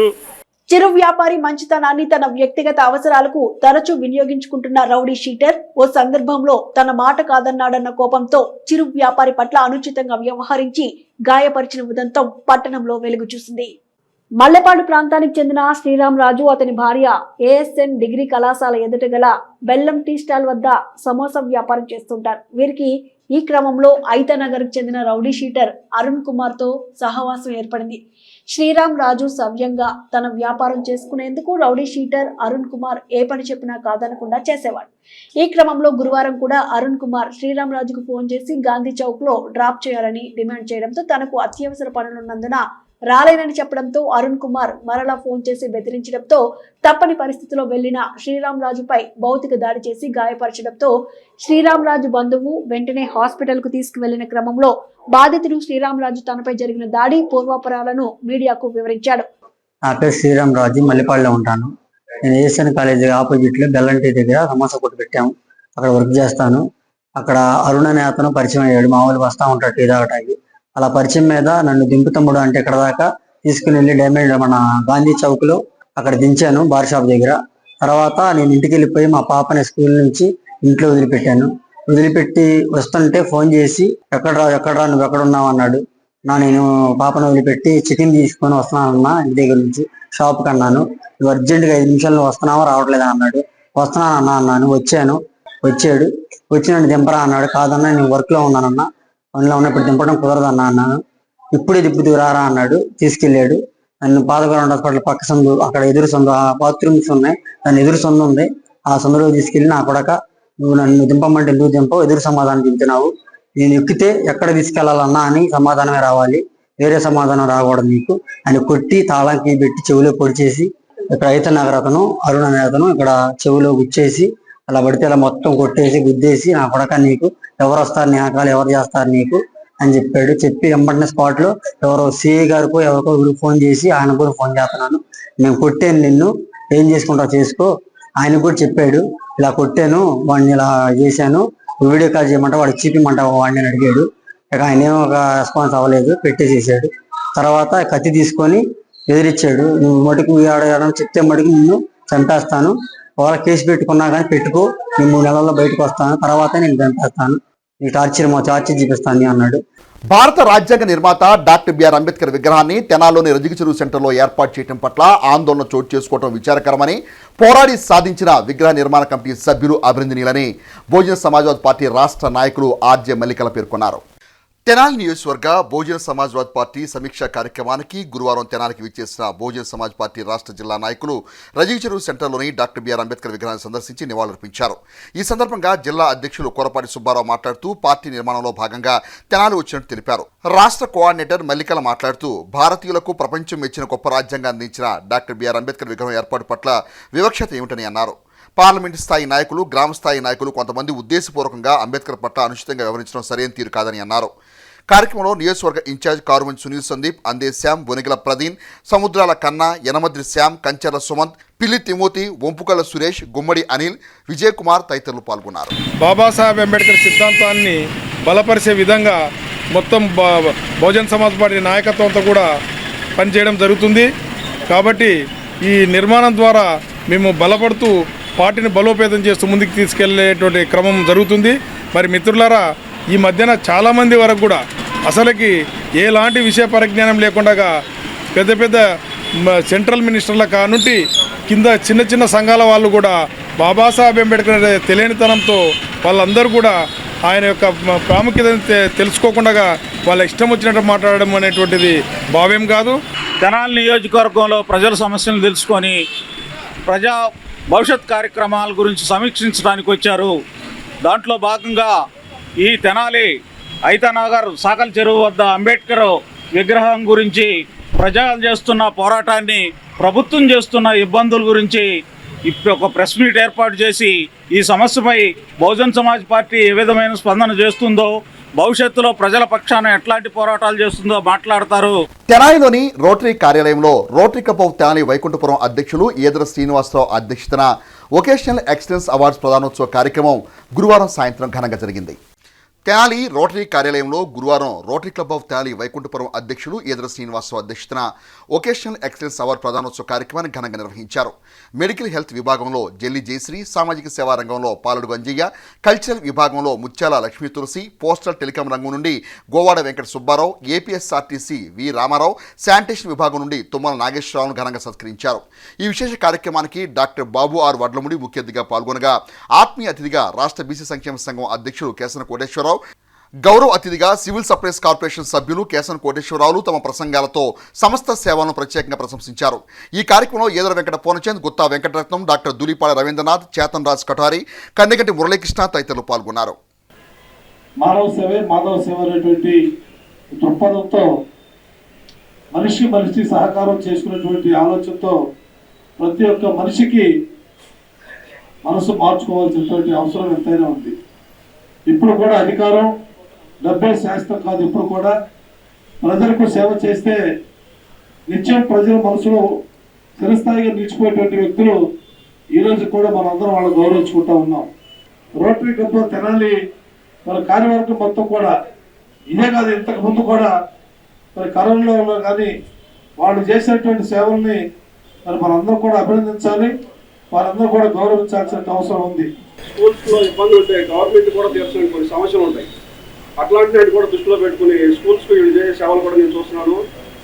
చిరు వ్యాపారి మంచితనాన్ని తన వ్యక్తిగత అవసరాలకు తరచూ వినియోగించుకుంటున్న రౌడీ షీటర్ ఓ సందర్భంలో తన మాట కాదన్నాడన్న కోపంతో చిరు వ్యాపారి పట్ల అనుచితంగా వ్యవహరించి గాయపరిచిన ఉదంతం పట్టణంలో వెలుగు చూసింది. మల్లెపాడు ప్రాంతానికి చెందిన శ్రీరామరాజు, అతని భార్య ఏఎస్ఎన్ డిగ్రీ కళాశాల ఎదుట గల బెల్లం టీ స్టాల్ వద్ద సమోసా వ్యాపారం చేస్తుంటారు. వీరికి ఈ క్రమంలో ఐతనగర్కు చెందిన రౌడీ షీటర్ అరుణ్ కుమార్ తో సహవాసం ఏర్పడింది. శ్రీరామరాజు సవ్యంగా తన వ్యాపారం చేసుకునేందుకు రౌడీ షీటర్ అరుణ్ కుమార్ ఏ పని చెప్పినా కాదనకుండా చేసేవాడు. ఈ క్రమంలో గురువారం కూడా అరుణ్ కుమార్ శ్రీరామరాజుకు ఫోన్ చేసి గాంధీ చౌక్ లో డ్రాప్ చేయాలని డిమాండ్ చేయడంతో తనకు అత్యవసర పనులున్నందున రాలేనని చెప్పడంతో అరుణ్ కుమార్ మరలా ఫోన్ చేసి బెదిరించడంతో తప్పని పరిస్థితిలో వెళ్లిన శ్రీరామరాజుపై భౌతిక దాడి చేసి గాయపరచడంతో శ్రీరామరాజు బంధువు వెంటనే హాస్పిటల్ కు తీసుకువెళ్లిన క్రమంలో బాధితుడు శ్రీరామరాజు తనపై జరిగిన దాడి పూర్వాపరాలను మీడియాకు వివరించాడు. నా పేరు శ్రీరామరాజు, మల్లిపాడులో ఉంటాను. నేను ఏఎస్ఎన్ కాలేజీ ఆపోజిట్ లో బెల్లంటీ దగ్గర సమోసా కొట్టు పెట్టాము. అక్కడ వర్క్ చేస్తాను. అక్కడ అరుణ్ అనే అతను పరిచయం అయ్యాడు. మామూలుగా వస్తా ఉంటాడు టీ తాగటానికి. అలా పరిచయం మీద నన్ను దింపు తమ్ముడు అంటే ఇక్కడ దాకా తీసుకుని వెళ్ళి డ్యామేజ్ మన గాంధీ చౌక్ లో అక్కడ దించాను, బార్ షాప్ దగ్గర. తర్వాత నేను ఇంటికి వెళ్ళిపోయి మా పాపని స్కూల్ నుంచి ఇంట్లో వదిలిపెట్టాను. వదిలిపెట్టి వస్తుంటే ఫోన్ చేసి ఎక్కడరా నువ్వు ఎక్కడ ఉన్నావు అన్నాడు. నేను పాపను వదిలిపెట్టి చికెన్ తీసుకొని వస్తున్నానన్నా ఇంటి దగ్గర నుంచి షాప్కి అన్నాను. నువ్వు అర్జెంటుగా 5 నిమిషాల్లో వస్తున్నావా రావట్లేదా అన్నాడు. వస్తున్నానన్నా అన్నాను. వచ్చాడు. వచ్చి నన్ను దింపరా అన్నాడు. కాదన్నా నేను వర్క్ లో ఉన్నానన్నా, పనిలో ఉన్నప్పుడు దింపడం కుదరదన్నా అన్నాను. ఇప్పుడు దిప్పుతూ రారా అన్నాడు. తీసుకెళ్ళాడు. నన్ను పాదగౌరవ హాస్పిటల్ పక్క సందు, అక్కడ ఎదురు సందు, ఆ బాత్రూమ్స్ ఉన్నాయి, దాని ఎదురు సందు ఉంది. ఆ సందులో తీసుకెళ్ళి నా కొడక నువ్వు నన్ను దింపమంటే ఎందుకు దింపవు, ఎదురు సమాధానం చెబుతున్నావు, నేను ఎక్కితే ఎక్కడ తీసుకెళ్లాలన్నా అని సమాధానమే రావాలి, వేరే సమాధానం రాకూడదు నీకు అని కొట్టి తాళంకి పెట్టి చెవిలో పొడిచేసి, ఇక్కడ ఐతనగర్ అతను అరుణ్ అనే అతను ఇక్కడ చెవిలో గుచ్చేసి అలా పడితే అలా మొత్తం కొట్టేసి గుద్దేసి నా కొడక నీకు ఎవరు వస్తారు నీ ఆకాలు ఎవరు చేస్తారు నీకు అని చెప్పాడు. చెప్పి వెంబడిన స్పాట్ లో ఎవరో సిఐ గారికో ఎవరికో ఫోన్ చేసి ఆయన కూడా ఫోన్ చేస్తున్నాను, నేను కొట్టాను, నిన్ను ఏం చేసుకుంటావు చేసుకో. ఆయన కూడా చెప్పాడు ఇలా కొట్టాను, వాడిని ఇలా చేశాను, వీడియో కాల్ చేయమంటా వాడికి చూపిమంటావు వాడిని అడిగాడు. ఇక ఆయన ఏమో ఒక రెస్పాన్స్ అవ్వలేదు, పెట్టేసేసాడు. తర్వాత కత్తి తీసుకొని ఎదిరిచ్చాడు. నువ్వు మటుకు చెప్తే మటుకు నిన్ను చంపేస్తాను, వాళ్ళ కేసు పెట్టుకున్నా కానీ పెట్టుకో, నేను 3 నెలల్లో బయటకు వస్తాను, తర్వాత నేను చంపేస్తాను, నీ టార్చర్ చూపిస్తాను అన్నాడు. భారత రాజ్యాంగ నిర్మాత డాక్టర్ బిఆర్ అంబేద్కర్ విగ్రహాన్ని తెనాల్లోని రజికచెరువు సెంటర్లో ఏర్పాటు చేయడం పట్ల ఆందోళన చోటు చేసుకోవడం విచారకరమని, పోరాడి సాధించిన విగ్రహ నిర్మాణ కమిటీ సభ్యులు అభినందనీయులని బహుజన సమాజ్వాదీ పార్టీ రాష్ట్ర నాయకులు ఆర్జే మల్లికల పేర్కొన్నారు. తెనాలి నియోజకవర్గ బహుజన సమాజ్వాదీ పార్టీ సమీక్షా కార్యక్రమానికి గురువారం తెనాలికి విచ్చేసిన బహుజన సమాజ్ పార్టీ రాష్ట్ర జిల్లా నాయకులు రజికచెరువు సెంటర్లోని డాక్టర్ బిఆర్ అంబేద్కర్ విగ్రహాన్ని సందర్శించి నివాళులర్పించారు. ఈ సందర్భంగా జిల్లా అధ్యక్షులు కొరపాటి సుబ్బారావు మాట్లాడుతూ పార్టీ నిర్మాణంలో భాగంగా తెనాలి వచ్చినట్టు తెలిపారు. రాష్ట్ర కోఆర్డినేటర్ మల్లికల మాట్లాడుతూ భారతీయులకు ప్రపంచం మెచ్చిన గొప్ప రాజ్యాంగం అందించిన డాక్టర్ బిఆర్ అంబేద్కర్ విగ్రహం ఏర్పాటు పట్ల వివక్షత ఏమిటని అన్నారు. పార్లమెంటు స్థాయి నాయకులు, గ్రామ స్థాయి నాయకులు కొంతమంది ఉద్దేశపూర్వకంగా అంబేద్కర్ పట్ల అనుచితంగా వ్యవహరించడం సరైన తీరు కాదని అన్నారు. కార్యక్రమంలో నియోజకవర్గ ఇన్ఛార్జ్ కారుమంచి సునీల్ సందీప్, అందే శ్యామ్, బొనిగల ప్రదీన్, సముద్రాల కన్నా, యనమద్రి శ్యామ్, కంచెర్ల సుమంత్, పిల్లి తిమోతి, వంపుకల సురేష్, గుమ్మడి అనిల్, విజయ్ కుమార్ తదితరులు పాల్గొన్నారు. బాబాసాహెబ్ అంబేద్కర్ సిద్ధాంతాన్ని బలపరిచే విధంగా మొత్తం బహుజన సమాజ్ పార్టీ నాయకత్వంతో కూడా పనిచేయడం జరుగుతుంది. కాబట్టి ఈ నిర్మాణం ద్వారా మేము బలపడుతూ పార్టీని బలోపేతం చేస్తూ ముందుకు తీసుకెళ్లేటువంటి క్రమం జరుగుతుంది. మరి మిత్రులారా, ఈ మధ్యన చాలామంది వరకు కూడా అసలుకి ఎలాంటి విషయ పరిజ్ఞానం లేకుండా పెద్ద పెద్ద సెంట్రల్ మినిస్టర్ల కానుంటి కింద చిన్న చిన్న సంఘాల వాళ్ళు కూడా బాబాసాహెబ్ అంబేద్కర్ తెలియనితనంతో వాళ్ళందరూ కూడా ఆయన యొక్క ప్రాముఖ్యతను తెలుసుకోకుండా వాళ్ళ ఇష్టం వచ్చినట్టు మాట్లాడడం అనేటువంటిది భావ్యం కాదు. తెనాలి నియోజకవర్గంలో ప్రజల సమస్యలను తెలుసుకొని ప్రజా భవిష్యత్ కార్యక్రమాల గురించి సమీక్షించడానికి వచ్చారు. దాంట్లో భాగంగా ఈ తెనాలి ఐతానగర్ సాకల్ చెరువు వద్ద అంబేద్కర్ విగ్రహం గురించి ప్రజలు చేస్తున్న పోరాటాన్ని, ప్రభుత్వం చేస్తున్న ఇబ్బందుల గురించి ఒక ప్రెస్ మీట్ ఏర్పాటు చేసి ఈ సమస్యపై బహుజన్ సమాజ్ పార్టీ ఏ విధమైన స్పందన చేస్తుందో, భవిష్యత్తులో ప్రజల పక్షాన ఎట్లాంటి పోరాటాలు చేస్తుందో మాట్లాడతారు. తెనాలిలోని రోటరీ కార్యాలయంలో rotary club of Tenali Vaikunthapuram అధ్యక్షులు ఈదర శ్రీనివాసరావు అధ్యక్షతన వొకేషనల్ ఎక్సలెన్స్ అవార్డ్స్ ప్రదానోత్సవ కార్యక్రమం గురువారం సాయంత్రం ఘనంగా జరిగింది. తెనాలి రోటరీ కార్యాలయంలో గురువారం rotary club of Tenali Vaikunthapuram అధ్యక్షులు ఈదర శ్రీనివాసరావు అధ్యక్షతన వొకేషనల్ ఎక్సలెన్స్ అవార్డు ప్రదానోత్సవ కార్యక్రమాన్ని ఘనంగా నిర్వహించారు. మెడికల్ హెల్త్ విభాగంలో జల్లి జయశ్రీ, సామాజిక సేవా రంగంలో పాలడు అంజయ్య, కల్చరల్ విభాగంలో ముత్యాల లక్ష్మీ తులసి, పోస్టల్ టెలికాం రంగం నుండి గోవాడ వెంకట సుబ్బారావు, ఏపీఎస్ఆర్టీసీ వి రామారావు, శానిటేషన్ విభాగం నుండి తుమ్మల నాగేశ్వరరావును ఘనంగా సత్కరించారు. ఈ విశేష కార్యక్రమానికి డాక్టర్ బాబు ఆర్ వడ్లముడి ముఖ్య అతిథిగా పాల్గొనగా, ఆత్మీయ అతిథిగా రాష్ట్ర బీసీ సంక్షేమ సంఘం అధ్యక్షుడు కేసన కోటేశ్వరరావు, గౌరవ అతిథిగా సివిల్ సప్లైస్ కార్పొరేషన్ సభ్యులు కేసన్ కోటేశ్వరరావులు తమ ప్రసంగాలతో సంస్థ సేవలను ప్రత్యేకంగా ప్రశంసించారు. ఈ కార్యక్రమంలో ఈదర వెంకట పూర్ణచంద్, గుత్తా వెంకటరత్నం, డాక్టర్ దులిపాడ రవీంద్రనాథ్, చేతన్ రాజ్ కఠారి, కన్నెగంటి మురళీకృష్ణ తదితరులు పాల్గొన్నారు. మానవ సేవే మాధవ సేవ అనేటువంటి దృక్పథంతో మనిషి సహకారం చేసుకునేటువంటి ఆలోచనతో ప్రతి ఒక్క మనిషికి మనసు మార్చుకోవాల్సినటువంటి అవసరం ఎంతైనా ఉంది. ఇప్పుడు కూడా అధికారం, డబ్బే శాస్త్రం కాదు. ఇప్పుడు కూడా ప్రజలకు సేవ చేస్తే నిత్యం ప్రజల మనసులో చిరస్థాయిగా నిలిచిపోయేటువంటి వ్యక్తులు ఈరోజు కూడా మనందరం వాళ్ళు గౌరవించుకుంటూ ఉన్నాం. రోటరీ క్లబ్ తెనాలి మన కార్యవర్గం మొత్తం కూడా ఇదే కాదు, ఇంతకు ముందు కూడా మరి కరోనాలో కానీ వాళ్ళు చేసేటువంటి సేవల్ని మరి మనందరం కూడా అభినందించాలి, వారందరూ కూడా గౌరవించాల్సిన అవసరం ఉంది. స్కూల్స్లో ఇబ్బందులు ఉంటాయి, గవర్నమెంట్ కూడా తీర్చడానికి కొన్ని సమస్యలు ఉంటాయి. అట్లాంటివి కూడా దృష్టిలో పెట్టుకుని స్కూల్స్కి వీళ్ళు చేసే సేవలు కూడా నేను చూస్తున్నాను.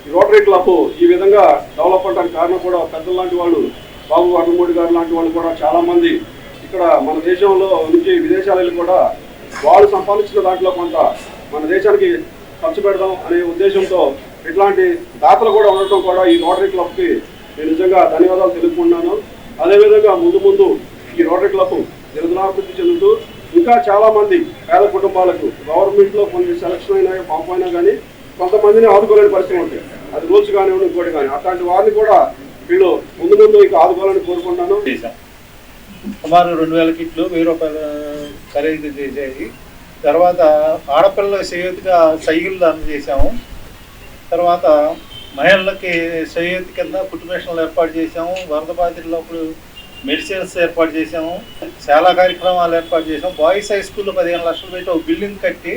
ఈ రోటరీ క్లబ్ ఈ విధంగా డెవలప్ అవడానికి కారణం కూడా పెద్దలు లాంటి వాళ్ళు, బాబు వడ్లమూడి గారు లాంటి వాళ్ళు కూడా చాలామంది ఇక్కడ మన దేశంలో నుంచి విదేశాలలో కూడా వాళ్ళు సంపాదించిన దాంట్లో కొంత మన దేశానికి ఖర్చు పెడదాం అనే ఉద్దేశంతో ఇట్లాంటి దాతలు కూడా ఉండటం కూడా ఈ రోటరీ క్లబ్కి నేను నిజంగా ధన్యవాదాలు తెలుపుకుంటున్నాను. అదేవిధంగా ముందు ఈ రోటరీ క్లబ్ నిరంతరాభివృద్ధి చెందుతూ ఇంకా చాలామంది పేద కుటుంబాలకు గవర్నమెంట్లో కొన్ని సెలక్షన్ అయినా పంపైనా కానీ కొంతమందిని ఆదుకోలేని పరిస్థితి ఉంటాయి. అది రూల్స్ కానివ్వండి, ఇంకోటి కానీ అట్లాంటి వారిని కూడా వీళ్ళు ముందు ఇక ఆదుకోవాలని కోరుకుంటున్నాను. సుమారు 2000 కిట్లు 1000 రూపాయలు ఖరీదు చేసేది. తర్వాత ఆడపిల్లల చేయూతిగా సైకిల్ దానం చేసాము. తర్వాత మహిళలకి చేయూతి కింద కుటుంబ మిషన్లు ఏర్పాటు చేసాము. వరద బాధితులప్పుడు మెడిసిన్స్ ఏర్పాటు చేసాము. చాలా కార్యక్రమాలు ఏర్పాటు చేసాము. బాయ్స్ హై స్కూల్లో 15 లక్షలు పెట్టి ఒక బిల్డింగ్ కట్టి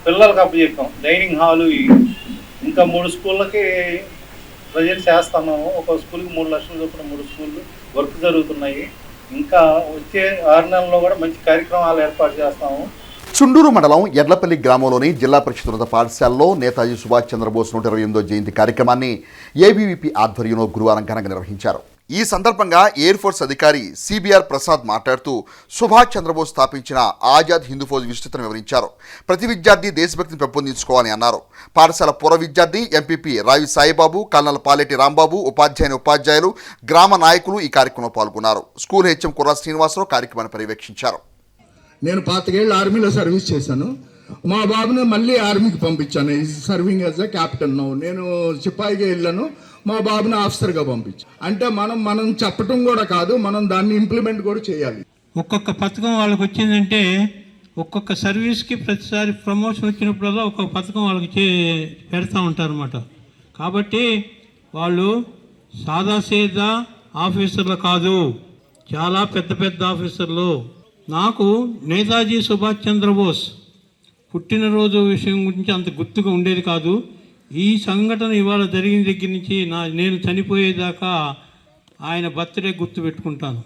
పిల్లలకు అప్పచెప్పాం. డైనింగ్ హాలు ఇంకా 3 స్కూళ్ళకి ప్రజెంట్ చేస్తున్నాము. ఒక స్కూల్కి 3 లక్షల చొప్పున 3 స్కూళ్ళు వర్క్ జరుగుతున్నాయి. ఇంకా వచ్చే 6 నెలల్లో కూడా మంచి కార్యక్రమాలు ఏర్పాటు చేస్తాము. చుండూరు మండలం ఎడ్లపల్లి గ్రామంలోని జిల్లా పరిషత్ ఉన్నత పాఠశాలలో నేతాజీ సుభాష్ చంద్రబోస్ 128వ జయంతి కార్యక్రమాన్ని ఏబీవీపీ ఆధ్వర్యంలో గురువారం ఘనంగా నిర్వహించారు. ఈ సందర్భంగా ఎయిర్ ఫోర్స్ అధికారి సిబిఆర్ ప్రసాద్ మాట్లాడుతూ సుభాష్ చంద్రబోస్ స్థాపించిన ఆజాద్ హిందూ ఫౌజ్ విస్తృతను వివరించారు. ప్రతి విద్యార్థి దేశభక్తిని పెంపొందించుకోవాలని అన్నారు. పాఠశాల పూర్వ విద్యార్థి ఎంపీపీ రావి సాయిబాబు, కల్నల్ పాలెటి రాంబాబు, ఉపాధ్యాయులు, గ్రామ నాయకులు ఈ కార్యక్రమంలో పాల్గొన్నారు. స్కూల్ హెచ్ఎం కుర్రా శ్రీనివాసరావు కార్యక్రమాన్ని పర్యవేక్షించారు. నేను 25 ఏళ్ళు ఆర్మీలో సర్వీస్ చేశాను. మా బాబుని మళ్ళీ ఆర్మీకి పంపించాను. Serving as a captain. నేను సిపాయిగా వెళ్ళాను, మా బాబుని ఆఫీసర్గా పంపించాను. అంటే మనం చెప్పటం కూడా కాదు, మనం దాన్ని ఇంప్లిమెంట్ కూడా చేయాలి. ఒక్కొక్క పథకం వాళ్ళకి వచ్చిందంటే ఒక్కొక్క సర్వీస్కి ప్రతిసారి ప్రమోషన్ వచ్చినప్పుడల్లా ఒక్కొక్క పథకం వాళ్ళకి పెడతా ఉంటారు అన్నమాట. కాబట్టి వాళ్ళు సాదాసీదా ఆఫీసర్లు కాదు, చాలా పెద్ద ఆఫీసర్లు. నాకు నేతాజీ సుభాష్ చంద్రబోస్ పుట్టినరోజు విషయం గురించి అంత గుర్తుగా ఉండేది కాదు. ఈ సంఘటన ఇవాళ జరిగిన దగ్గర నుంచి నేను చనిపోయేదాకా ఆయన బర్త్డే గుర్తు పెట్టుకుంటాను.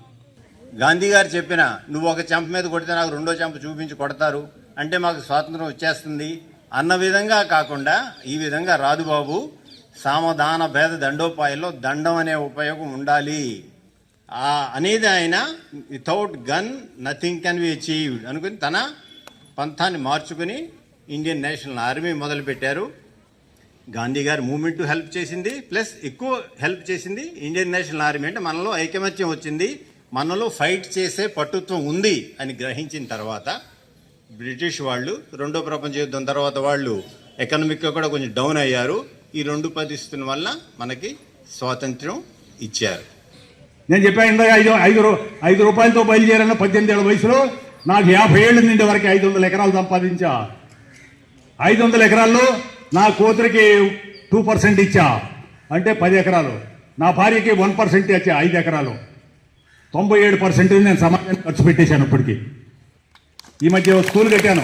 గాంధీ గారు చెప్పిన నువ్వు ఒక చెంప మీద కొడితే నాకు రెండో చెంప చూపించి కొడతారు అంటే మాకు స్వాతంత్రం వచ్చేస్తుంది అన్న విధంగా కాకుండా ఈ విధంగా రాదు బాబు, సామధాన భేద దండోపాయంలో దండం అనే ఉపయోగం ఉండాలి అనేది ఆయన without gun nothing can be achieved అనుకుని తన పంథాన్ని మార్చుకుని ఇండియన్ నేషనల్ ఆర్మీ మొదలుపెట్టారు. గాంధీ గారు మూవ్మెంట్ హెల్ప్ చేసింది, ప్లస్ ఎక్కువ హెల్ప్ చేసింది ఇండియన్ నేషనల్ ఆర్మీ. అంటే మనలో ఐకమత్యం వచ్చింది, మనలో ఫైట్ చేసే పట్టుత్వం ఉంది అని గ్రహించిన తర్వాత బ్రిటిష్ వాళ్ళు రెండో ప్రపంచ యుద్ధం తర్వాత వాళ్ళు ఎకనామిక్గా కూడా కొంచెం డౌన్ అయ్యారు. ఈ రెండు పరిస్థితుల వల్ల మనకి స్వాతంత్ర్యం ఇచ్చారు. నేను చెప్పాను ఇందాక 5 రూపాయలతో బయలుదేరాను 18 ఏళ్ల వయసులో. నాకు 50 ఏళ్ళు నిండే వరకు 500 ఎకరాలు సంపాదించా. 500 ఎకరాల్లో నా కూతురికి 2% ఇచ్చా, అంటే 10 ఎకరాలు. నా భార్యకి 1% ఇచ్చా, 5 ఎకరాలు. 97% నేను సమాజానికి ఖర్చు పెట్టేశాను. ఇప్పటికీ ఈ మధ్య స్కూల్ కట్టాను.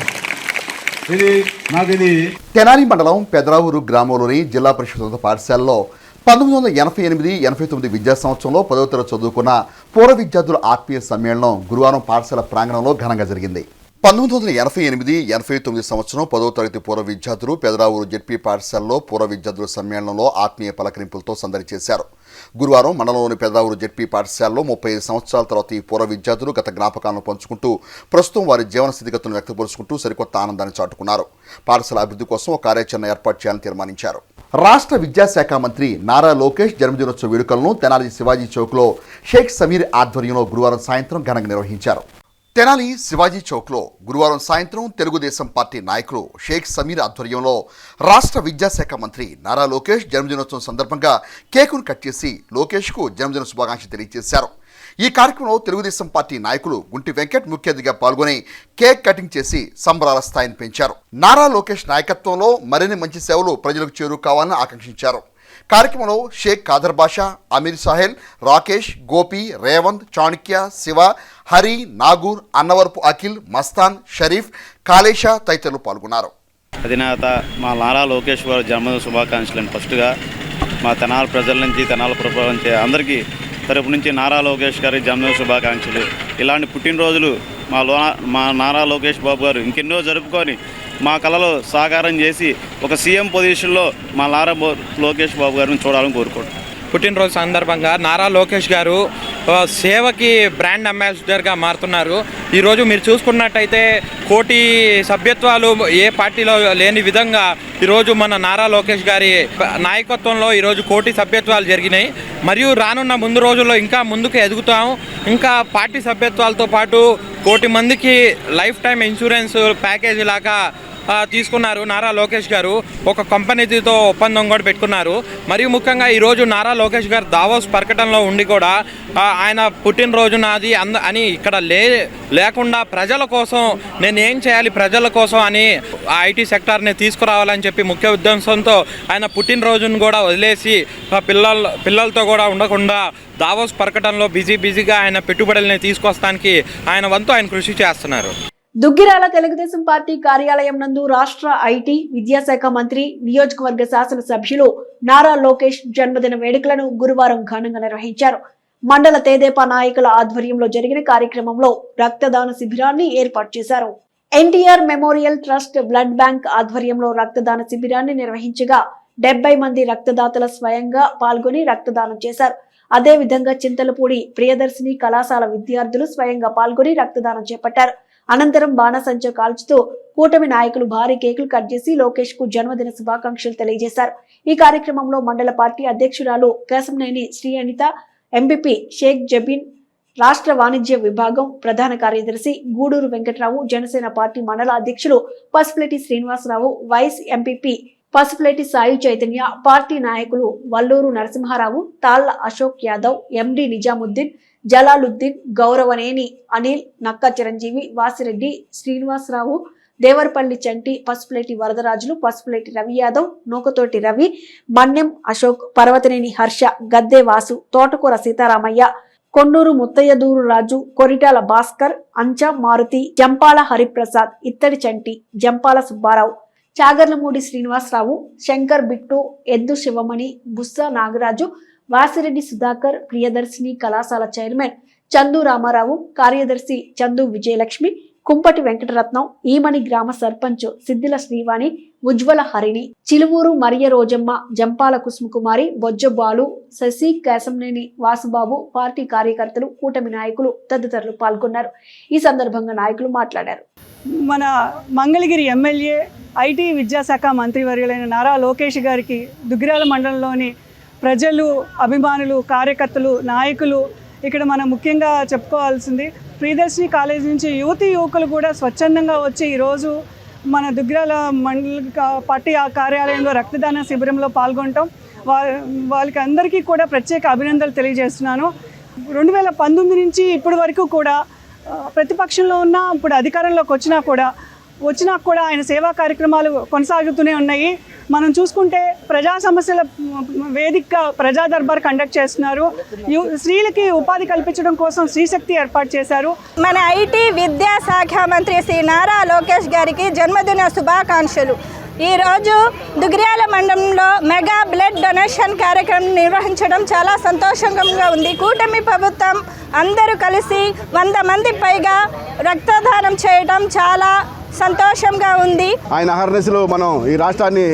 తెనాలి మండలం పెదరావూరు గ్రామంలోని జిల్లా పరిషత్ ఉన్నత పాఠశాలలో 1988-89 విద్యా సంవత్సరంలో 10వ తరగతి చదువుకున్న పూర్వ విద్యార్థుల ఆత్మీయ సమ్మేళనం గురువారం పాఠశాల ప్రాంగణంలో ఘనంగా జరిగింది. 1988-89 సంవత్సరం 10వ తరగతి పూర్వ విద్యార్థులు పెదరావూరు జెడ్పీ పాఠశాలలో పూర్వ విద్యార్థుల సమ్మేళనంలో ఆత్మీయ పలకరింపులతో సందడి చేశారు. గురువారం మండలంలోని పెదరావూరు జెడ్పీ పాఠశాలలో 35 సంవత్సరాల తర్వాత ఈ పూర్వ విద్యార్థులు గత జ్ఞాపకాలను పంచుకుంటూ ప్రస్తుతం వారి జీవన స్థితిగతులను వ్యక్తపరుచుకుంటూ సరికొత్త ఆనందాన్ని చాటుకున్నారు. పాఠశాల అభివృద్ధి కోసం ఒక కార్యాచరణ ఏర్పాటు చేయాలని తీర్మానించారు. రాష్ట్ర విద్యాశాఖ మంత్రి నారా లోకేష్ జన్మదినోత్సవ వేడుకలను తెనాలి శివాజీ చౌక్లో షేక్ సమీర్ ఆధ్వర్యంలో గురువారం సాయంత్రం ఘనంగా నిర్వహించారు. తెనాలి శివాజీ చౌక్లో గురువారం సాయంత్రం తెలుగుదేశం పార్టీ నాయకులు షేక్ సమీర్ ఆధ్వర్యంలో రాష్ట్ర విద్యాశాఖ మంత్రి నారా లోకేష్ జన్మదినోత్సవం సందర్భంగా కేకును కట్ చేసి లోకేష్కు జన్మదిన శుభాకాంక్షలు తెలియజేశారు. ఈ కార్యక్రమంలో తెలుగుదేశం పార్టీ నాయకులు గుంటి వెంకట్ ముఖ్య అతిథిగా పాల్గొని కేక్ కటింగ్ చేసి సంబరాల స్థాయిని పెంచారు. నారా లోకేష్ నాయకత్వంలో మరిన్ని మంచి సేవలు ప్రజలకు చేరువ కావాలని ఆకాంక్షించారు. కార్యక్రమంలో షేక్ ఖాదర్ బాషా, అమీర్ సాహెల్, రాకేష్, గోపి, రేవంత్, చాణక్య, శివ, హరి, నాగూర్, అన్నవరపు అఖిల్, మస్తాన్, షరీఫ్, కాళేషా తదితరులు పాల్గొన్నారు. అధినేత మా నారా లోకేష్ గారు జన్మదిన శుభాకాంక్షలను ఫస్ట్గా మా తెనాలి ప్రజల నుంచి తెనాలి ప్రభుత్వం నుంచి అందరికీ తరపు నుంచి నారా లోకేష్ గారి జన్మదిన శుభాకాంక్షలు. ఇలాంటి పుట్టినరోజులు మా నారా లోకేష్ బాబు గారు ఇంకెన్నో జరుపుకొని మా కళలో సాకారం చేసి ఒక సీఎం పొజిషన్లో మా నారా లోకేష్ బాబు గారిని చూడాలని కోరుకుంటున్నాను. పుట్టినరోజు సందర్భంగా నారా లోకేష్ గారు సేవకి బ్రాండ్ అంబాసిడర్గా మారుతున్నారు. ఈరోజు మీరు చూసుకున్నట్టయితే కోటి సభ్యత్వాలు ఏ పార్టీలో లేని విధంగా ఈరోజు మన నారా లోకేష్ గారి నాయకత్వంలో ఈరోజు కోటి సభ్యత్వాలు జరిగినాయి. మరియు రానున్న ముందు రోజుల్లో ఇంకా ముందుకు ఎదుగుతాం. ఇంకా పార్టీ సభ్యత్వాలతో పాటు కోటి మందికి లైఫ్ టైం ఇన్సూరెన్స్ ప్యాకేజీ లాగా తీసుకున్నారు నారా లోకేష్ గారు. ఒక కంపెనీతో ఒప్పందం కూడా పెట్టుకున్నారు. మరియు ముఖ్యంగా ఈరోజు నారా లోకేష్ గారు దావోస్ పర్యటనలో ఉండి కూడా ఆయన పుట్టినరోజు నాది అని ఇక్కడ లేకుండా ప్రజల కోసం నేను ఏం చేయాలి ప్రజల కోసం అని ఐటీ సెక్టార్ని తీసుకురావాలని చెప్పి ముఖ్య ఉద్దేశంతో ఆయన పుట్టినరోజును కూడా వదిలేసి పిల్లలతో కూడా ఉండకుండా దావోస్ పర్యటనలో బిజీగా ఆయన పెట్టుబడుల్ని తీసుకొస్తానికి ఆయన వంతు ఆయన కృషి చేస్తున్నారు. దుగ్గిరాల తెలుగుదేశం పార్టీ కార్యాలయం నందు రాష్ట్ర ఐటీ విద్యాశాఖ మంత్రి నియోజకవర్గ శాసన సభ్యులు నారా లోకేష్ జన్మదిన వేడుకలను గురువారం ఘనంగా నిర్వహించారు. మండల తెదేపా నాయకుల ఆధ్వర్యంలో జరిగిన కార్యక్రమంలో రక్తదాన శిబిరాన్ని ఏర్పాటు చేశారు. NTR memorial trust blood bank ఆధ్వర్యంలో రక్తదాన శిబిరాన్ని నిర్వహించగా 70 మంది రక్తదాతల స్వయంగా పాల్గొని రక్తదానం చేశారు. అదేవిధంగా చింతలపూడి ప్రియదర్శిని కళాశాల విద్యార్థులు స్వయంగా పాల్గొని రక్తదానం చేపట్టారు. అనంతరం బాణసంచ కాల్చుతూ కూటమి నాయకులు భారీ కేకులు కట్ చేసి లోకేష్ కు జన్మదిన శుభాకాంక్షలు తెలియజేశారు. ఈ కార్యక్రమంలో మండల పార్టీ అధ్యక్షురాలు కేశంనేని శ్రీ అనిత, ఎంపీపీ షేక్ జబీన్, రాష్ట్ర వాణిజ్య విభాగం ప్రధాన కార్యదర్శి గూడూరు వెంకటరావు, జనసేన పార్టీ మండల అధ్యక్షులు Pasupuleti Srinivasarao, vice MPP Pasupuleti Sai Chaitanya, party నాయకులు వల్లూరు నరసింహారావు, తాళ్ల అశోక్ యాదవ్, ఎండి నిజాముద్దీన్, జలాలుద్దీన్, గౌరవనేని అనిల్, నక్క చిరంజీవి, వాసిరెడ్డి, శ్రీనివాసరావు, దేవరపల్లి చంటి, పసుపులేటి వరదరాజులు, పసుపులేటి రవి యాదవ్, నూకతోటి రవి, మన్యం అశోక్, పర్వతనేని హర్ష, గద్దె వాసు, తోటకూర సీతారామయ్య, కొండూరు ముత్తయ్యదూరు రాజు, కొరిటాల భాస్కర్, అంచ మారుతి, జంపాల హరిప్రసాద్, ఇత్తడి చంటి, జంపాల సుబ్బారావు, చాగర్లమూడి శ్రీనివాసరావు, శంకర్ బిట్టు, ఎద్దు శివమణి, బుస్స నాగరాజు, వాసిరెడ్డి సుధాకర్, ప్రియదర్శిని కళాశాల చైర్మన్ చందు రామారావు, కార్యదర్శి చందు విజయలక్ష్మి, కుంపటి వెంకటరత్నం, ఈమణి గ్రామ సర్పంచ్ సిద్దిల శ్రీవాణి, ఉజ్వల హరిణి, చిలువూరు మరియ రోజమ్మ, జంపాల కుసుమకుమారి, బొజ్జ బాలు, శశి, కేశంనేని వాసుబాబు, పార్టీ కార్యకర్తలు, కూటమి నాయకులు తదితరులు పాల్గొన్నారు. ఈ సందర్భంగా నాయకులు మాట్లాడారు. మన మంగళగిరి ఎమ్మెల్యే ఐటీ విద్యాశాఖ మంత్రివర్యులైన నారా లోకేష్ గారికి దుగ్గిరాల మండలంలోని ప్రజలు, అభిమానులు, కార్యకర్తలు, నాయకులు ఇక్కడ మనం ముఖ్యంగా చెప్పుకోవాల్సింది ప్రియదర్శిని కాలేజ్ నుంచి యువకులు కూడా స్వచ్ఛందంగా వచ్చి ఈరోజు మన దుగ్గిరాల మండల పార్టీ కార్యాలయంలో రక్తదాన శిబిరంలో పాల్గొనటం వాళ్ళకి అందరికీ కూడా ప్రత్యేక అభినందనలు తెలియజేస్తున్నాను. 2019 నుంచి ఇప్పటి వరకు కూడా ప్రతిపక్షంలో ఉన్న ఇప్పుడు అధికారంలోకి వచ్చినా కూడా ఆయన సేవా కార్యక్రమాలు కొనసాగుతూనే ఉన్నాయి. మనం చూసుకుంటే ప్రజా సమస్యల వేదికగా ప్రజా దర్బార్ కండక్ట్ చేస్తున్నారు. స్త్రీలకి ఉపాధి కల్పించడం కోసం స్త్రీశక్తి ఏర్పాటు చేశారు. మన ఐటీ విద్యాశాఖ మంత్రి శ్రీ నారా లోకేష్ గారికి జన్మదిన శుభాకాంక్షలు. ఈరోజు దుగ్గిరాల మండలంలో మెగా బ్లడ్ డొనేషన్ కార్యక్రమం నిర్వహించడం చాలా సంతోషంగా ఉంది. కూటమి ప్రభుత్వం అందరూ కలిసి 100 మంది పైగా రక్తదానం చేయడం చాలా సంతోషంగా ఉంది. ఆయన అహర్నిశలు మనం ఈ రాష్ట్రాన్ని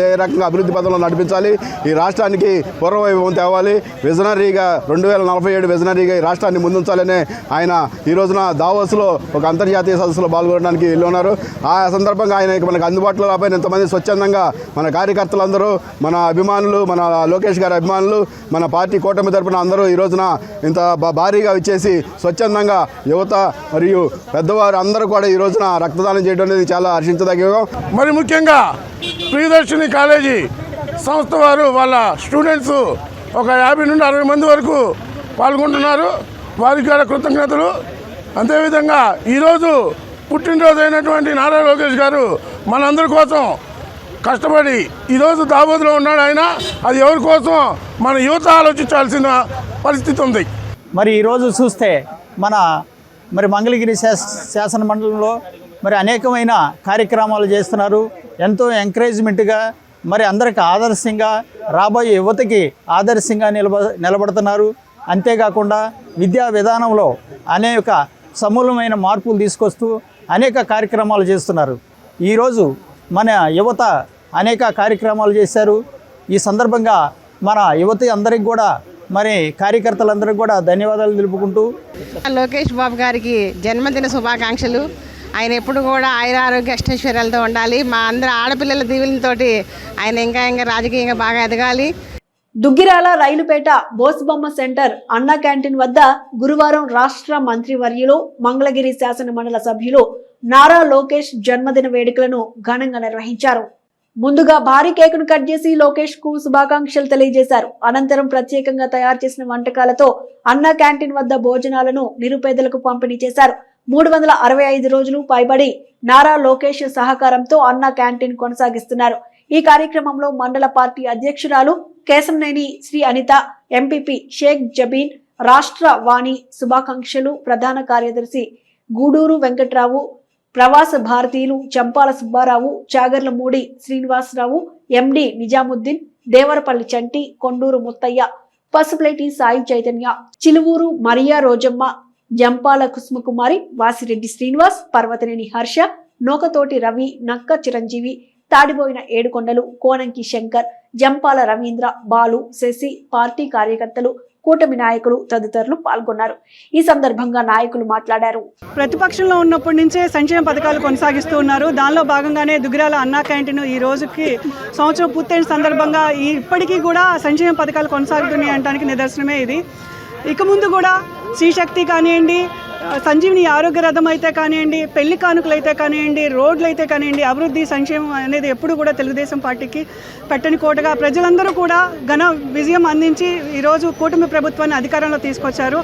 ఏ రకంగా అభివృద్ధి పథంలో నడిపించాలి, ఈ రాష్ట్రానికి పూర్వవైభవం తేవాలి, విజనరీగా 2047 విజనరీగా ఈ రాష్ట్రాన్ని ముందుంచాలనే ఆయన ఈ రోజున దావోస్లో ఒక అంతర్జాతీయ సదస్సులో పాల్గొనడానికి వెళ్ళి ఉన్నారు. ఆ సందర్భంగా ఆయన మనకు అందుబాటులో రాబోయిన ఇంతమంది స్వచ్ఛందంగా మన కార్యకర్తలందరూ, మన అభిమానులు, మన లోకేష్ గారి అభిమానులు, మన పార్టీ కూటమి తరపున అందరూ ఈ రోజున ఇంత భారీగా ఇచ్చేసి స్వచ్ఛందంగా యువత మరియు పెద్దవారు అందరూ కూడా ఈ రోజున రక్తదానం చేయడం అనేది చాలా హర్షించదగ్గ. మరి ముఖ్యంగా ప్రియదర్శిని కాలేజీ సంస్థ వారు వాళ్ళ స్టూడెంట్స్ ఒక 50 నుండి 60 మంది వరకు పాల్గొంటున్నారు. వారికి కూడా కృతజ్ఞతలు. అంతేవిధంగా ఈరోజు పుట్టినరోజు అయినటువంటి నారా లోకేష్ గారు మనందరి కోసం కష్టపడి ఈరోజు దావోద్లో ఉన్నాడు. ఆయన అది ఎవరి కోసం మన యువత ఆలోచించాల్సిన పరిస్థితి ఉంది. మరి ఈరోజు చూస్తే మరి మంగళగిరి శాసన మండలంలో మరి అనేకమైన కార్యక్రమాలు చేస్తున్నారు. ఎంతో ఎంకరేజ్మెంట్గా మరి అందరికి ఆదర్శంగా రాబోయే యువతకి ఆదర్శంగా నిలబడుతున్నారు. అంతేకాకుండా విద్యా విధానంలో అనేక సమూలమైన మార్పులు తీసుకొస్తూ అనేక కార్యక్రమాలు చేస్తున్నారు. ఈరోజు మన యువత అనేక కార్యక్రమాలు చేశారు. ఈ సందర్భంగా మన యువత అందరికి కూడా మరి కార్యకర్తలందరికీ కూడా ధన్యవాదాలు తెలుపుకుంటూ లోకేష్ బాబు గారికి జన్మదిన శుభాకాంక్షలు. ఆయన ఎప్పుడు కూడా ఆయురారోగ్య అష్టైశ్వర్యాలతో ఉండాలి. మా అందరి ఆడపిల్లల దీవెనతోటి ఆయన ఇంకా రాజకీయంగా బాగా ఎదగాలి. దుగ్గిరాల రైలుపేట బోస్బొమ్మ సెంటర్ అన్నా క్యాంటీన్ వద్ద గురువారం రాష్ట్ర మంత్రివర్యులు మంగళగిరి శాసన మండలి సభ్యులు నారా లోకేష్ జన్మదిన వేడుకలను ఘనంగా నిర్వహించారు. ముందుగా భారీ కేకును కట్ చేసి లోకేష్ కు శుభాకాంక్షలు తెలియజేశారు. అనంతరం ప్రత్యేకంగా తయారు చేసిన వంటకాలతో అన్నా క్యాంటీన్ వద్ద భోజనాలను నిరుపేదలకు పంపిణీ చేశారు. 365 రోజులు పైబడి నారా లోకేష్ సహకారంతో అన్నా క్యాంటీన్ కొనసాగిస్తున్నారు. ఈ కార్యక్రమంలో మండల పార్టీ అధ్యక్షురాలు కేశంనేని శ్రీ అనిత, ఎంపీపీ షేక్ జబీన్, రాష్ట్ర వాణి శుభాకాంక్షలు ప్రధాన కార్యదర్శి గూడూరు వెంకట్రావు, ప్రవాస భారతీయులు చంపాల సుబ్బారావు, చాగర్ల మూడి శ్రీనివాసరావు, ఎండి నిజాముద్దీన్, దేవరపల్లి చంటి, కొండూరు ముత్తయ్య, పసుపులేటి సాయి చైతన్య, చిలువూరు మరియా రోజమ్మ, జంపాల కుసుమకుమారి, వాసిరెడ్డి శ్రీనివాస్, పర్వతనేని హర్ష, నోకతోటి రవి, నక్క చిరంజీవి, తాడిపోయిన ఏడుకొండలు, కోనంకి శంకర్, జంపాల రవీంద్ర, బాలు, శశి, పార్టీ కార్యకర్తలు, కూటమి నాయకులు తదితరులు పాల్గొన్నారు. ఈ సందర్భంగా నాయకులు మాట్లాడారు. ప్రతిపక్షంలో ఉన్నప్పటి నుంచే సంక్షేమ పథకాలు కొనసాగిస్తూ ఉన్నారు. దానిలో భాగంగానే దుగ్గిరాల అన్నా క్యాంటీన్ ఈ రోజుకి సంవత్సరం పూర్తయిన సందర్భంగా ఇప్పటికీ కూడా సంక్షేమ పథకాలు కొనసాగుతున్నాయి అనడానికి నిదర్శనమే ఇది. ఇక ముందు కూడా శ్రీశక్తి కానివ్వండి, సంజీవిని ఆరోగ్య రథం అయితే కానివ్వండి, పెళ్లి కానుకలు అయితే కానివ్వండి, రోడ్లు అయితే కానివ్వండి, అభివృద్ధి సంక్షేమం అనేది ఎప్పుడు కూడా తెలుగుదేశం పార్టీకి పెట్టని కోటగా ప్రజలందరూ కూడా ఘన విజయం అందించి ఈరోజు కూటమి ప్రభుత్వాన్ని అధికారంలో తీసుకొచ్చారు.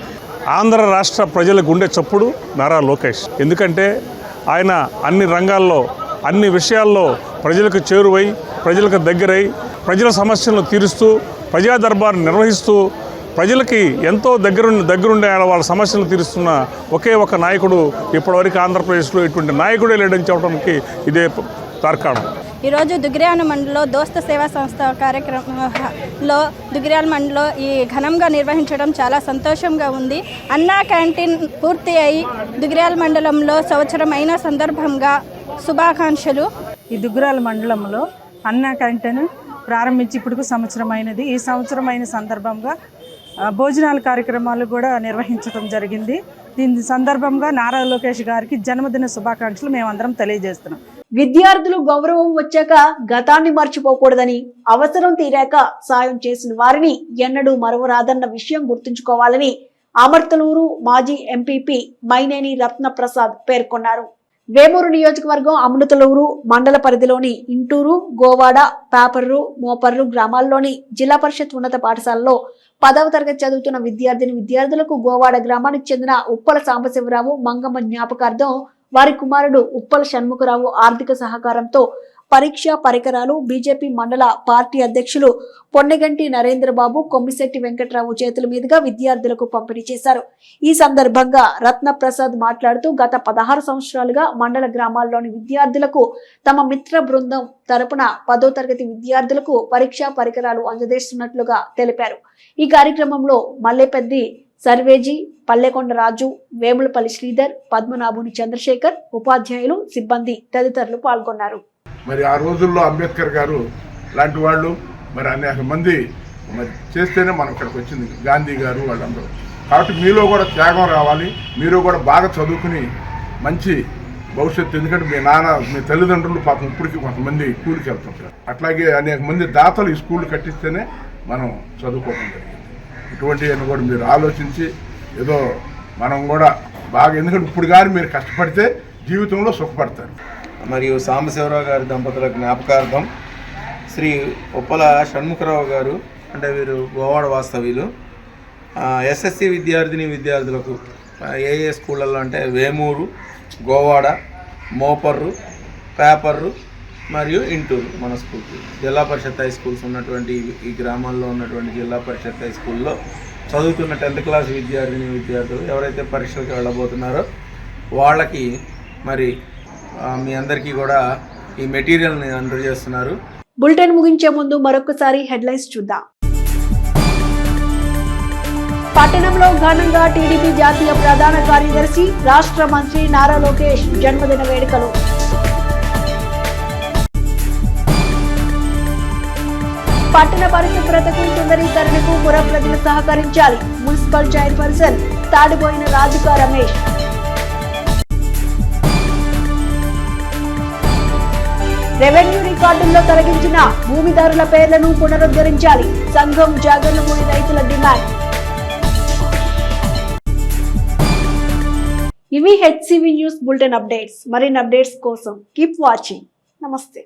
ఆంధ్ర రాష్ట్ర ప్రజల గుండె చప్పుడు నారా లోకేష్. ఎందుకంటే ఆయన అన్ని రంగాల్లో అన్ని విషయాల్లో ప్రజలకు చేరువై ప్రజలకు దగ్గరై ప్రజల సమస్యలను తీరుస్తూ ప్రజా దర్బార్ నిర్వహిస్తూ ప్రజలకి ఎంతో దగ్గరుండే వాళ్ళ సమస్యలు తీరుస్తున్న ఒకే ఒక నాయకుడు ఇప్పటివరకు ఆంధ్రప్రదేశ్లో ఇటువంటి నాయకుడే లేడని చెప్పడానికి ఇదే తార్కాణం. ఈరోజు దుగ్గిరాల మండలంలో దోస్త సేవా సంస్థ కార్యక్రమంలో దుగ్గిరాల మండలంలో ఈ ఘనంగా నిర్వహించడం చాలా సంతోషంగా ఉంది. అన్నా క్యాంటీన్ పూర్తి అయి దుగ్గిరాల మండలంలో సంవత్సరం అయిన సందర్భంగా శుభాకాంక్షలు. ఈ దుగ్గిరాల మండలంలో అన్నా క్యాంటీన్ ప్రారంభించి ఇప్పటికు సంవత్సరం అయినది. ఈ సంవత్సరం అయిన సందర్భంగా భోజనాల కార్యక్రమాలు కూడా నిర్వహించడం జరిగింది. దీని సందర్భంగా నారా లోకేష్ గారికి జన్మదిన శుభాకాంక్షలు మేమందరం తెలియజేస్తున్నాం. విద్యార్థులు గౌరవం వచ్చాక గతాన్ని మర్చిపోకూడదని, అవసరం తీరాక సాయం చేసిన వారిని ఎన్నడూ మరవరాదన్న విషయం గుర్తుంచుకోవాలని అమర్తలూరు మాజీ ఎంపీపీ మైనేని రత్నప్రసాద్ పేర్కొన్నారు. వేమూరు నియోజకవర్గం అమృతలూరు మండల పరిధిలోని ఇంటూరు, గోవాడ, పేపర్రు, మోపర్రు గ్రామాల్లోని జిల్లా పరిషత్ ఉన్నత పాఠశాలలో 10వ తరగతి చదువుతున్న విద్యార్థులకు గోవాడ గ్రామానికి చెందిన ఉప్పల సాంబశివరావు మంగమ్మ జ్ఞాపకార్థం వారి కుమారుడు ఉప్పల షణ్ముఖరావు ఆర్థిక సహకారంతో పరీక్షా పరికరాలు బీజేపీ మండల పార్టీ అధ్యక్షులు పొన్నగంటి నరేంద్రబాబు, కొమ్మిశెట్టి వెంకట్రావు చేతుల మీదుగా విద్యార్థులకు పంపిణీ చేశారు. ఈ సందర్భంగా రత్నప్రసాద్ మాట్లాడుతూ గత 16 సంవత్సరాలుగా మండల గ్రామాల్లోని విద్యార్థులకు తమ మిత్ర బృందం తరపున 10వ తరగతి విద్యార్థులకు పరీక్షా పరికరాలు అందజేస్తున్నట్లుగా తెలిపారు. ఈ కార్యక్రమంలో మల్లేపెద్ది సర్వేజీ, పల్లెకొండ రాజు, వేములపల్లి శ్రీధర్, పద్మనాభుని చంద్రశేఖర్, ఉపాధ్యాయులు, సిబ్బంది తదితరులు పాల్గొన్నారు. మరి ఆ రోజుల్లో అంబేద్కర్ గారు లాంటి వాళ్ళు మరి అనేక మంది మరి చేస్తేనే మనం ఇక్కడికి వచ్చింది, గాంధీ గారు వాళ్ళందరూ. కాబట్టి మీలో కూడా త్యాగం రావాలి, మీరు కూడా బాగా చదువుకుని మంచి భవిష్యత్తు. ఎందుకంటే మీ తల్లిదండ్రులు పాపం ఇప్పటికీ కొంతమంది కూలికి వెళ్తుంటారు. అట్లాగే అనేక మంది దాతలు ఈ స్కూల్ కట్టిస్తేనే మనం చదువుకోవడం జరిగింది. ఇటువంటివన్నీ కూడా మీరు ఆలోచించి ఏదో మనం కూడా బాగా, ఎందుకంటే ఇప్పుడు కానీ మీరు కష్టపడితే జీవితంలో సుఖపడతారు. మరియు సాంబశివరావు గారి దంపతుల జ్ఞాపకార్థం శ్రీ ఉప్పల షణ్ముఖరావు గారు, అంటే వీరు గోవాడ వాస్తవ్యులు, ఎస్ఎస్సి విద్యార్థులకు ఏ స్కూళ్ళల్లో అంటే వేమూరు, గోవాడ, మోపర్రు, పేపర్రు మరియు ఇంటూరు మన స్కూల్కి జిల్లా పరిషత్ హై స్కూల్స్ ఉన్నటువంటి ఈ గ్రామాల్లో ఉన్నటువంటి జిల్లా పరిషత్ హై స్కూల్లో చదువుతున్న 10th క్లాస్ విద్యార్థులు ఎవరైతే పరీక్షలకు వెళ్ళబోతున్నారో వాళ్ళకి మరి మీ అందరికీ కూడా ఈ మెటీరియల్ని అందజేస్తున్నారు. బులెటిన్ ముగించే ముందు మరొకసారి హెడ్లైన్స్ చూద్దాం. పట్టణంలో ఘనంగా టీడీపీ జాతీయ ప్రధాన కార్యదర్శి రాష్ట్ర మంత్రి నారా లోకేష్ జన్మదిన వేడుకలు. పట్టణ పరిశుభ్రతకు సుందరీకరణకు పుర ప్రజలు సహకరించాలి. Municipal chairperson Tadipoyina Radhika Ramesh. Revenue రికార్డుల్లో తొలగించిన భూమిదారుల పేర్లను పునరుద్ధరించాలి. సంఘం జాగర్లమూడి రైతుల డిమాండ్. ఇవి హెచ్సివి న్యూస్ బులెటిన్ అప్డేట్స్. మరిన్ని అప్డేట్స్ కోసం కీప్ వాచింగ్. నమస్తే.